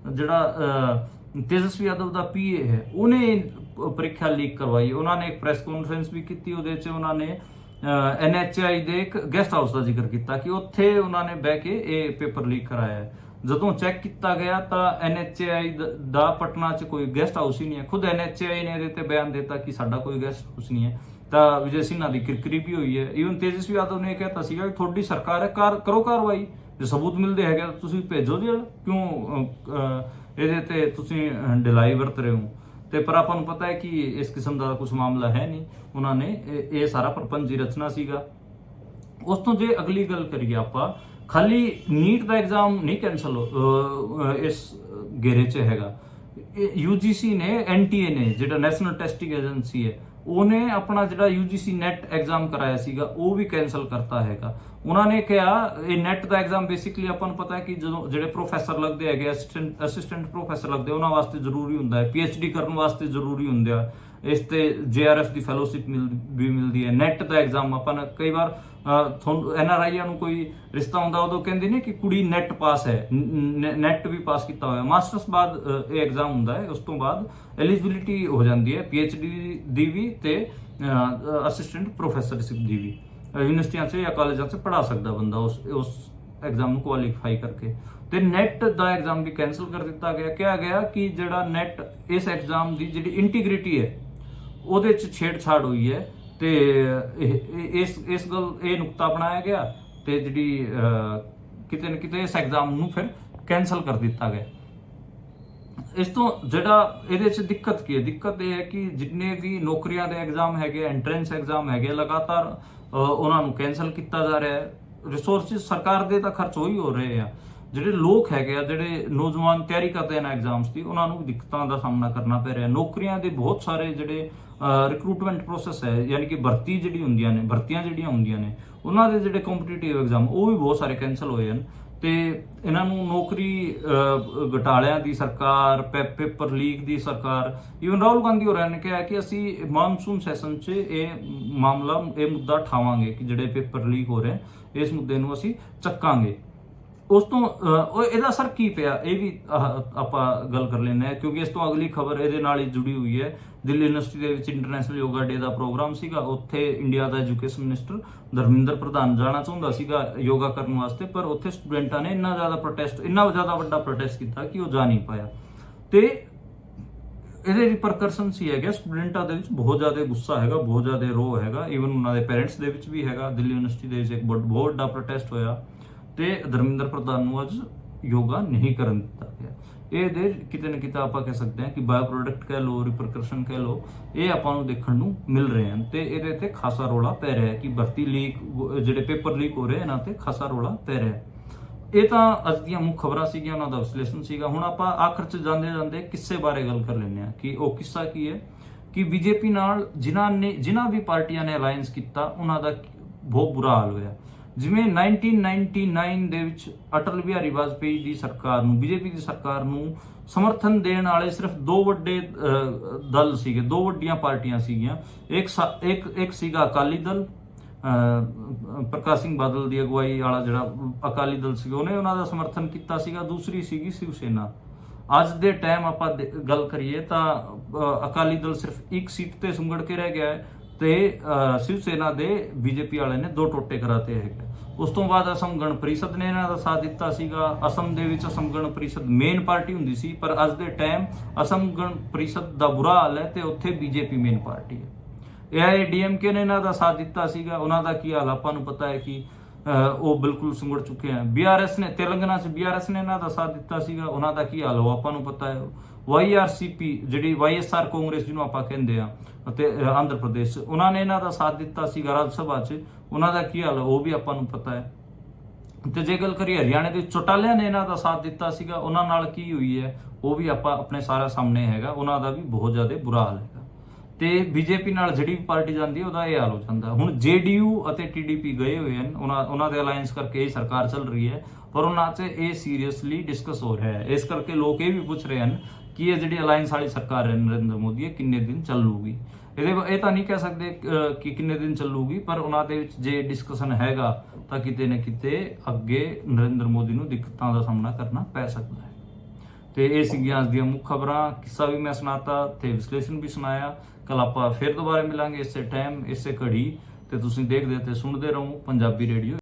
ਜਿਹੜਾ ਤੇਜਸਵੀ ਯਾਦਵ ਦਾ ਪੀਏ ਹੈ ਉਹਨੇ ਪ੍ਰੀਖਿਆ ਲੀਕ ਕਰਵਾਈ। ਉਹਨਾਂ ਨੇ ਇੱਕ ਪ੍ਰੈਸ ਕਾਨਫਰੰਸ ਵੀ ਕੀਤੀ, ਉਹਦੇ 'ਚ ਉਹਨਾਂ ਨੇ NHI ਦੇ ਇੱਕ ਗੈਸਟ ਹਾਊਸ ਦਾ ਜ਼ਿਕਰ ਕੀਤਾ ਕਿ ਉੱਥੇ ਉਹਨਾਂ ਨੇ ਬਹਿ ਕੇ ਇਹ ਪੇਪਰ ਲੀਕ ਕਰਾਇਆ ਹੈ। ਜਦੋਂ ਚੈੱਕ ਕੀਤਾ ਗਿਆ ਤਾਂ NHI ਦਾ ਪਟਨਾ 'ਚ ਕੋਈ ਗੈਸਟ ਹਾਊਸ ਹੀ ਨਹੀਂ ਹੈ। ਖੁਦ NHI ਨੇ ਇਹਦੇ ਤੇ ਬਿਆਨ ਦਿੱਤਾ ਕਿ ਸਾਡਾ ਕੋਈ ਗੈਸਟ ਹਾਊਸ ਨਹੀਂ ਹੈ। ਤਾਂ ਵਿਜੇ ਸਿੰਨਾ ਦੀ ਕਿਰਕਿਰੀ ਵੀ ਹੋਈ ਹੈ। ਈਵਨ ਤੇਜਸਵੀ ਯਾਦਵ ਨੇ ਕਹਿਤਾ ਸੀਗਾ ਕਿ ਤੁਹਾਡੀ ਸਰਕਾਰ ਹੈ, ਕਰੋ ਕਾਰਵਾਈ, ਜੇ ਸਬੂਤ ਮਿਲਦੇ ਹੈਗੇ ਤੁਸੀਂ ਭੇਜੋ ਜੇਲ੍ਹ, ਕਿਉਂ ਇਹਦੇ ਤੇ ਤੁਸੀਂ ਢਿਲਾਈ ਵਰਤ ਰਹੇ ਹੋ। ਤੇ ਪਰ ਆਪਾਂ ਨੂੰ ਪਤਾ ਹੈ ਕਿ ਇਸ ਕਿਸਮ ਦਾ ਕੁਝ ਮਾਮਲਾ ਹੈ ਨਹੀਂ। ਉਹਨਾਂ ਨੇ ਇਹ ਸਾਰਾ ਪ੍ਰਪੰਚ ਦੀ ਰਚਨਾ ਸੀਗਾ। ਉਸ ਤੋਂ ਜੇ ਅਗਲੀ ਗੱਲ ਕਰੀਏ ਆਪਾਂ, ਖਾਲੀ ਨੀਟ ਦਾ ਐਗਜ਼ਾਮ ਨਹੀਂ ਕੈਂਸਲ ਇਸ ਘੇਰੇ 'ਚ ਹੈਗਾ। UGC ਨੇ NTA ਨੇ ਜਿਹੜਾ ਨੈਸ਼ਨਲ ਟੈਸਟਿੰਗ ਏਜੰਸੀ ਹੈ, ਉਹਨੇ ਆਪਣਾ ਜਿਹੜਾ UGC ਨੈਟ ਐਗਜ਼ਾਮ ਕਰਾਇਆ ਸੀਗਾ ਉਹ ਵੀ ਕੈਂਸਲ ਕਰਤਾ ਹੈਗਾ। ਉਹਨਾਂ ਨੇ ਕਿਹਾ ਇਹ ਨੈਟ ਦਾ ਐਗਜ਼ਾਮ ਬੇਸਿਕਲੀ ਆਪਾਂ ਨੂੰ ਪਤਾ ਹੈ ਕਿ ਜਦੋਂ ਜਿਹੜੇ ਪ੍ਰੋਫੈਸਰ ਲੱਗਦੇ ਹੈਗੇ, ਅਸਿਸਟੈਂਟ ਪ੍ਰੋਫੈਸਰ ਲੱਗਦੇ, ਉਹਨਾਂ ਵਾਸਤੇ ਜ਼ਰੂਰੀ ਹੁੰਦਾ ਹੈ, PhD ਕਰਨ ਵਾਸਤੇ ਜ਼ਰੂਰੀ ਹੁੰਦਾ ਹੈ। ਇਸ ਤੇ JRF ਦੀ ਫੈਲੋਸ਼ਿਪ ਵੀ ਮਿਲਦੀ ਹੈ। ਨੈਟ ਦਾ ਐਗਜ਼ਾਮ ਆਪਾਂ ਕਈ ਵਾਰ ਤੁਹਾਨੂੰ NRI ਨੂੰ ਕੋਈ ਰਿਸ਼ਤਾ ਹੁੰਦਾ ਉਦੋਂ ਕਹਿੰਦੇ ਨੇ ਕਿ ਕੁੜੀ ਨੈਟ ਪਾਸ ਹੈ, ਨੈਟ ਵੀ ਪਾਸ ਕੀਤਾ ਹੋਇਆ। ਮਾਸਟਰਸ ਬਾਅਦ ਇਹ ਐਗਜ਼ਾਮ ਹੁੰਦਾ ਹੈ, ਉਸ ਤੋਂ ਬਾਅਦ ਐਲੀਜੀਬਿਲਿਟੀ ਹੋ ਜਾਂਦੀ ਹੈ PhD ਦੀ ਵੀ ਤੇ ਅਸਿਸਟੈਂਟ ਪ੍ਰੋਫੈਸਰਸ਼ਿਪ ਦੀ ਵੀ। ਯੂਨੀਵਰਸਿਟੀਆਂ 'ਚ ਜਾਂ ਕਾਲਜਾਂ 'ਚ ਪੜ੍ਹਾ ਸਕਦਾ ਬੰਦਾ ਉਸ ਐਗਜ਼ਾਮ ਨੂੰ ਕੁਆਲੀਫਾਈ ਕਰਕੇ। ਤੇ ਨੈਟ ਦਾ ਐਗਜ਼ਾਮ ਵੀ ਕੈਂਸਲ ਕਰ ਦਿੱਤਾ ਗਿਆ। ਕਿਹਾ ਗਿਆ ਕਿ ਜਿਹੜਾ ਨੈਟ ਇਸ ਐਗਜ਼ਾਮ ਦੀ ਜਿਹੜੀ ਇੰਟੀਗ੍ਰਿਟੀ ਹੈ ਉਹਦੇ 'ਚ ਛੇੜਛਾੜ ਹੋਈ ਹੈ ਤੇ ਇਹ ਨੁਕਤਾ ਅਪਣਾਇਆ ਗਿਆ ਤੇ ਜਿਹੜੀ ਕਿਤੇ ਨਾ ਕਿਤੇ ਇਸ ਐਗਜ਼ਾਮ ਨੂੰ ਫਿਰ ਕੈਂਸਲ ਕਰ ਦਿੱਤਾ ਗਿਆ। ਇਸ ਤੋਂ ਜਿਹੜਾ ਇਹਦੇ 'ਚ ਦਿੱਕਤ ਕੀ ਹੈ? ਦਿੱਕਤ ਇਹ ਹੈ ਕਿ ਜਿੰਨੇ ਵੀ ਨੌਕਰੀਆਂ ਦੇ ਐਗਜ਼ਾਮ ਹੈਗੇ, ਐਂਟਰੈਂਸ ਐਗਜ਼ਾਮ ਹੈਗੇ, ਲਗਾਤਾਰ ਉਹਨਾਂ ਨੂੰ ਕੈਂਸਲ ਕੀਤਾ ਜਾ ਰਿਹਾ ਹੈ। ਰਿਸੋਰਸਿਸ ਸਰਕਾਰ ਦੇ ਤਾਂ ਖਰਚ ਉਹੀ ਹੋ ਰਹੇ ਆ। ਜਿਹੜੇ ਲੋਕ ਹੈਗੇ ਆ, ਜਿਹੜੇ ਨੌਜਵਾਨ ਤਿਆਰੀ ਕਰਦੇ ਹਨ ਐਗਜ਼ਾਮਸ ਦੀ, ਉਹਨਾਂ ਨੂੰ ਦਿੱਕਤਾਂ ਦਾ ਸਾਹਮਣਾ ਕਰਨਾ ਪੈ ਰਿਹਾ। ਨੌਕਰੀਆਂ ਦੇ ਬਹੁਤ ਸਾਰੇ ਜਿਹੜੇ ਰਿਕਰੂਟਮੈਂਟ ਪ੍ਰੋਸੈਸ ਹੈ, ਯਾਨੀ ਕਿ ਭਰਤੀਆਂ ਜਿਹੜੀਆਂ ਹੁੰਦੀਆਂ ਨੇ ਉਹਨਾਂ ਦੇ ਜਿਹੜੇ ਕੰਪੀਟੀਟਿਵ ਐਗਜ਼ਾਮ ਉਹ ਵੀ ਬਹੁਤ ਸਾਰੇ ਕੈਂਸਲ ਹੋਏ ਹਨ। ਤੇ ਇਹਨਾਂ ਨੂੰ ਨੌਕਰੀ ਘਟਾਲਿਆਂ ਦੀ ਸਰਕਾਰ, ਪੇਪਰ ਲੀਕ ਦੀ ਸਰਕਾਰ, ਈਵਨ ਰਾਹੁਲ ਗਾਂਧੀ ਹੋਰਾਂ ਨੇ ਕਿਹਾ ਕਿ ਅਸੀਂ ਮਾਨਸੂਨ ਸੈਸ਼ਨ 'ਚ ਇਹ ਮੁੱਦਾ ਉਠਾਵਾਂਗੇ ਕਿ ਜਿਹੜੇ ਪੇਪਰ ਲੀਕ ਹੋ ਰਹੇ ਇਸ ਮੁੱਦੇ ਨੂੰ ਅਸੀਂ ਚੱਕਾਂਗੇ। ਉਸ ਤੋਂ ਇਹਦਾ ਅਸਰ ਕੀ ਪਿਆ ਇਹ ਵੀ ਆਪਾਂ ਗੱਲ ਕਰ ਲੈਂਦੇ ਹਾਂ, ਕਿਉਂਕਿ ਇਸ ਤੋਂ ਅਗਲੀ ਖਬਰ ਇਹਦੇ ਨਾਲ ਹੀ ਜੁੜੀ ਹੋਈ ਹੈ। ਦਿੱਲੀ ਯੂਨੀਵਰਸਿਟੀ ਦੇ ਵਿੱਚ ਇੰਟਰਨੈਸ਼ਨਲ ਯੋਗਾ ਡੇ ਦਾ ਪ੍ਰੋਗਰਾਮ ਸੀਗਾ। ਉੱਥੇ ਇੰਡੀਆ ਦਾ ਐਜੂਕੇਸ਼ਨ ਮਿਨਿਸਟਰ ਧਰਮਿੰਦਰ ਪ੍ਰਧਾਨ ਜਾਣਾ ਚਾਹੁੰਦਾ ਸੀਗਾ ਯੋਗਾ ਕਰਨ ਵਾਸਤੇ, ਪਰ ਉੱਥੇ ਸਟੂਡੈਂਟਾਂ ਨੇ ਇੰਨਾ ਜ਼ਿਆਦਾ ਵੱਡਾ ਪ੍ਰੋਟੈਸਟ ਕੀਤਾ ਕਿ ਉਹ ਜਾ ਨਹੀਂ ਪਾਇਆ। ਤੇ ਇਹਦੇ ਰਿਪਰਕਸ਼ਨ ਸੀ ਹੈਗਾ, ਸਟੂਡੈਂਟਾਂ ਦੇ ਵਿੱਚ ਬਹੁਤ ਜ਼ਿਆਦਾ ਗੁੱਸਾ ਹੈਗਾ, ਬਹੁਤ ਜ਼ਿਆਦਾ ਰੋਹ ਹੈਗਾ। ਈਵਨ ਉਹਨਾਂ ਦੇ ਪੇਰੈਂਟਸ ਦੇ ਵਿੱਚ ਵੀ ਹੈਗਾ। ਦਿੱਲੀ ਯੂਨੀਵਰਸਿਟੀ ਦੇ ਵਿੱਚ ਇੱਕ ਬਹੁਤ ਵੱਡਾ ਪ੍ਰੋਟੈਸਟ ਹੋਇਆ ਤੇ ਧਰਮਿੰਦਰ ਪ੍ਰਧਾਨ ਨੂੰ ਅੱਜ ਯੋਗਾ ਨਹੀਂ ਕਰਨ ਦਿੱਤਾ ਗਿਆ। ਇਹਦੇ ਕਿਤੇ ਨਾ ਕਿਤੇ ਆਪਾਂ ਕਹਿ ਸਕਦੇ ਹਾਂ ਕਿ ਬਾਇਓ ਪ੍ਰੋਡਕਟ ਕਹਿ ਲਓ, ਰਿਪਰਕਸ਼ਨ ਕਹਿ ਲਓ, ਇਹ ਆਪਾਂ ਨੂੰ ਦੇਖਣ ਨੂੰ ਮਿਲ ਰਹੇ ਹਨ। ਤੇ ਇਹਦੇ ਤੇ ਖਾਸਾ ਰੌਲਾ ਪੈ ਰਿਹਾ ਹੈ ਕਿ ਭਰਤੀ ਲੀਕ, ਜਿਹੜੇ ਪੇਪਰ ਲੀਕ ਹੋ ਰਹੇ ਇਹਨਾਂ ਤੇ ਖਾਸਾ ਰੌਲਾ ਪੈ ਰਿਹਾ ਹੈ। ਇਹ ਤਾਂ ਅੱਜ ਦੀਆਂ ਮੁੱਖ ਖਬਰਾਂ ਸੀਗੀਆਂ, ਉਹਨਾਂ ਦਾ ਵਿਸ਼ਲੇਸ਼ਣ ਸੀਗਾ। ਹੁਣ ਆਪਾਂ ਆਖਰ 'ਚ ਜਾਂਦੇ ਕਿੱਸੇ ਬਾਰੇ ਗੱਲ ਕਰ ਲੈਂਦੇ ਹਾਂ ਕਿ ਉਹ ਕਿੱਸਾ ਕੀ ਹੈ ਕਿ ਬੀਜੇਪੀ ਨਾਲ ਜਿਨ੍ਹਾਂ ਵੀ ਪਾਰਟੀਆਂ ਨੇ ਅਲਾਈਅੰਸ ਕੀਤਾ ਉਹਨਾਂ ਦਾ ਬਹੁਤ ਬੁਰਾ ਹਾਲ ਹੋਇਆ। ਜਿਵੇਂ 1999 ਦੇ ਵਿੱਚ ਅਟਲ ਬਿਹਾਰੀ ਵਾਜਪੇਈ ਦੀ ਸਰਕਾਰ ਨੂੰ, ਬੀਜੇਪੀ ਦੀ ਸਰਕਾਰ ਨੂੰ ਸਮਰਥਨ ਦੇਣ ਵਾਲੇ ਸਿਰਫ ਦੋ ਵੱਡੇ ਦਲ ਸੀਗੇ, ਦੋ ਵੱਡੀਆਂ ਪਾਰਟੀਆਂ ਸੀਗੀਆਂ। ਇੱਕ ਸੀਗਾ ਅਕਾਲੀ ਦਲ, ਪ੍ਰਕਾਸ਼ ਸਿੰਘ ਬਾਦਲ ਦੀ ਅਗਵਾਈ ਵਾਲਾ ਜਿਹੜਾ ਅਕਾਲੀ ਦਲ ਸੀਗਾ, ਉਹਨੇ ਉਹਨਾਂ ਦਾ ਸਮਰਥਨ ਕੀਤਾ ਸੀਗਾ। ਦੂਸਰੀ ਸੀਗੀ ਸ਼ਿਵ ਸੈਨਾ। ਅੱਜ ਦੇ ਟਾਈਮ ਆਪਾਂ ਗੱਲ ਕਰੀਏ ਤਾਂ ਅਕਾਲੀ ਦਲ ਸਿਰਫ ਇੱਕ ਸੀਟ ਤੇ ਸੁੰਗੜ ਕੇ ਰਹਿ ਗਿਆ ਹੈ ਤੇ ਸ਼ਿਵ ਸੈਨਾ ਦੇ ਬੀਜੇਪੀ ਵਾਲੇ ਨੇ 2 ਟੋਟੇ ਕਰਾਤੇ ਹੈਗੇ। ਉਸ ਤੋਂ ਬਾਅਦ ਅਸਮ ਗਣ ਪਰਿਸ਼ਦ ਨੇ ਇਹਨਾਂ ਦਾ ਸਾਥ ਦਿੱਤਾ ਸੀਗਾ। ਅਸਮ ਦੇ ਵਿੱਚ ਅਸਮ ਗਣ ਪਰਿਸ਼ਦ ਮੇਨ ਪਾਰਟੀ ਹੁੰਦੀ ਸੀ, ਪਰ ਅੱਜ ਦੇ ਟਾਈਮ ਅਸਮ ਗਣ ਪਰਿਸ਼ਦ ਦਾ ਬੁਰਾ ਹਾਲ ਹੈ ਤੇ ਉੱਥੇ ਬੀਜੇਪੀ ਮੇਨ ਪਾਰਟੀ ਹੈ। AIADMK ਨੇ ਇਹਨਾਂ ਦਾ ਸਾਥ ਦਿੱਤਾ ਸੀਗਾ, ਉਹਨਾਂ ਦਾ ਕੀ ਹਾਲ ਆਪਾਂ ਨੂੰ ਪਤਾ ਹੈ ਕਿ ਉਹ ਬਿਲਕੁਲ ਸੁੰਗੜ ਚੁੱਕੇ ਹਨ। BRS ਨੇ, ਤੇਲੰਗਾਨਾ 'ਚ BRS ਨੇ ਇਹਨਾਂ ਦਾ ਸਾਥ ਦਿੱਤਾ ਸੀਗਾ, ਉਹਨਾਂ ਦਾ ਕੀ ਹਾਲ ਉਹ ਆਪਾਂ ਨੂੰ ਪਤਾ ਹੈ। YRCP ਜਿਹੜੀ YSR ਕਾਂਗਰਸ ਜਿਹਨੂੰ ਆਪਾਂ ਕਹਿੰਦੇ ਆ ਅਤੇ ਆਂਧਰ ਪ੍ਰਦੇਸ਼, ਉਹਨਾਂ ਨੇ ਇਹਨਾਂ ਦਾ ਸਾਥ ਦਿੱਤਾ ਸੀਗਾ ਰਾਜ ਸਭਾ 'ਚ, ਉਹਨਾਂ ਦਾ ਕੀ ਹਾਲ ਉਹ ਵੀ ਆਪਾਂ ਨੂੰ ਪਤਾ ਹੈ। ਤੇ ਜੇ ਗੱਲ ਕਰੀਏ ਹਰਿਆਣੇ ਦੇ ਚੌਟਾਲਿਆਂ ਨੇ ਇਹਨਾਂ ਦਾ ਸਾਥ ਦਿੱਤਾ ਸੀਗਾ, ਉਹਨਾਂ ਨਾਲ ਕੀ ਹੋਈ ਹੈ ਉਹ ਵੀ ਆਪਾਂ ਆਪਣੇ ਸਾਰਾ ਸਾਹਮਣੇ ਹੈਗਾ, ਉਹਨਾਂ ਦਾ ਵੀ ਬਹੁਤ ਜ਼ਿਆਦਾ ਬੁਰਾ ਹਾਲ ਹੈਗਾ। ਤੇ ਬੀਜੇਪੀ ਨਾਲ ਜਿਹੜੀ ਵੀ ਪਾਰਟੀ ਜਾਂਦੀ ਹੈ ਉਹਦਾ ਇਹ ਹਾਲ ਹੋ ਜਾਂਦਾ। ਹੁਣ ਜੇਡੀਯੂ ਅਤੇ ਟੀਡੀਪੀ ਗਏ ਹੋਏ ਹਨ, ਉਹਨਾਂ ਦੇ ਅਲਾਈਅੰਸ ਕਰਕੇ ਇਹ ਸਰਕਾਰ ਚੱਲ ਰਹੀ ਹੈ, ਪਰ ਉਹਨਾਂ 'ਚ ਇਹ ਸੀਰੀਅਸਲੀ ਡਿਸਕਸ ਹੋ ਰਿਹਾ ਹੈ। ਇਸ ਕਰਕੇ ਲੋਕ ਇਹ ਵੀ ਪੁੱਛ ਰਹੇ ਹਨ ਕਿ ਇਹ ਜਿਹੜੀ ਅਲਾਈਅੰਸ ਵਾਲੀ ਸਰਕਾਰ ਹੈ ਨਰਿੰਦਰ ਮੋਦੀ ਇਹ ਕਿੰਨੇ ਦਿਨ ਚੱਲੂਗੀ। ਇਹ ਤਾਂ ਨਹੀਂ ਕਹਿ ਸਕਦੇ ਕਿ ਕਿੰਨੇ ਦਿਨ ਚੱਲੂਗੀ, ਪਰ ਉਹਨਾਂ ਦੇ ਵਿੱਚ ਜੇ ਡਿਸਕਸ਼ਨ ਹੈਗਾ ਤਾਂ ਕਿਤੇ ਨਾ ਕਿਤੇ ਅੱਗੇ ਨਰਿੰਦਰ ਮੋਦੀ ਨੂੰ ਦਿੱਕਤਾਂ ਦਾ ਸਾਹਮਣਾ ਕਰਨਾ ਪੈ ਸਕਦਾ ਹੈ। ਤੇ ਇਹ ਸੀਗੀਆਂ ਅੱਜ ਦੀਆਂ ਮੁੱਖ ਖਬਰਾਂ। ਕਿੱਸਾ ਵੀ ਮੈਂ ਸੁਣਾਤਾ ਤੇ ਵਿਸ਼ਲੇਸ਼ਣ ਵੀ ਸੁਣਾਇਆ। ਕੱਲ ਆਪਾਂ ਫਿਰ ਦੁਬਾਰਾ ਮਿਲਾਂਗੇ ਇਸੇ ਟਾਈਮ ਇਸੇ ਘੜੀ ਤੇ ਤੁਸੀਂ ਦੇਖਦੇ ਤੇ ਸੁਣਦੇ ਰਹੋ ਪੰਜਾਬੀ ਰੇਡੀਓ।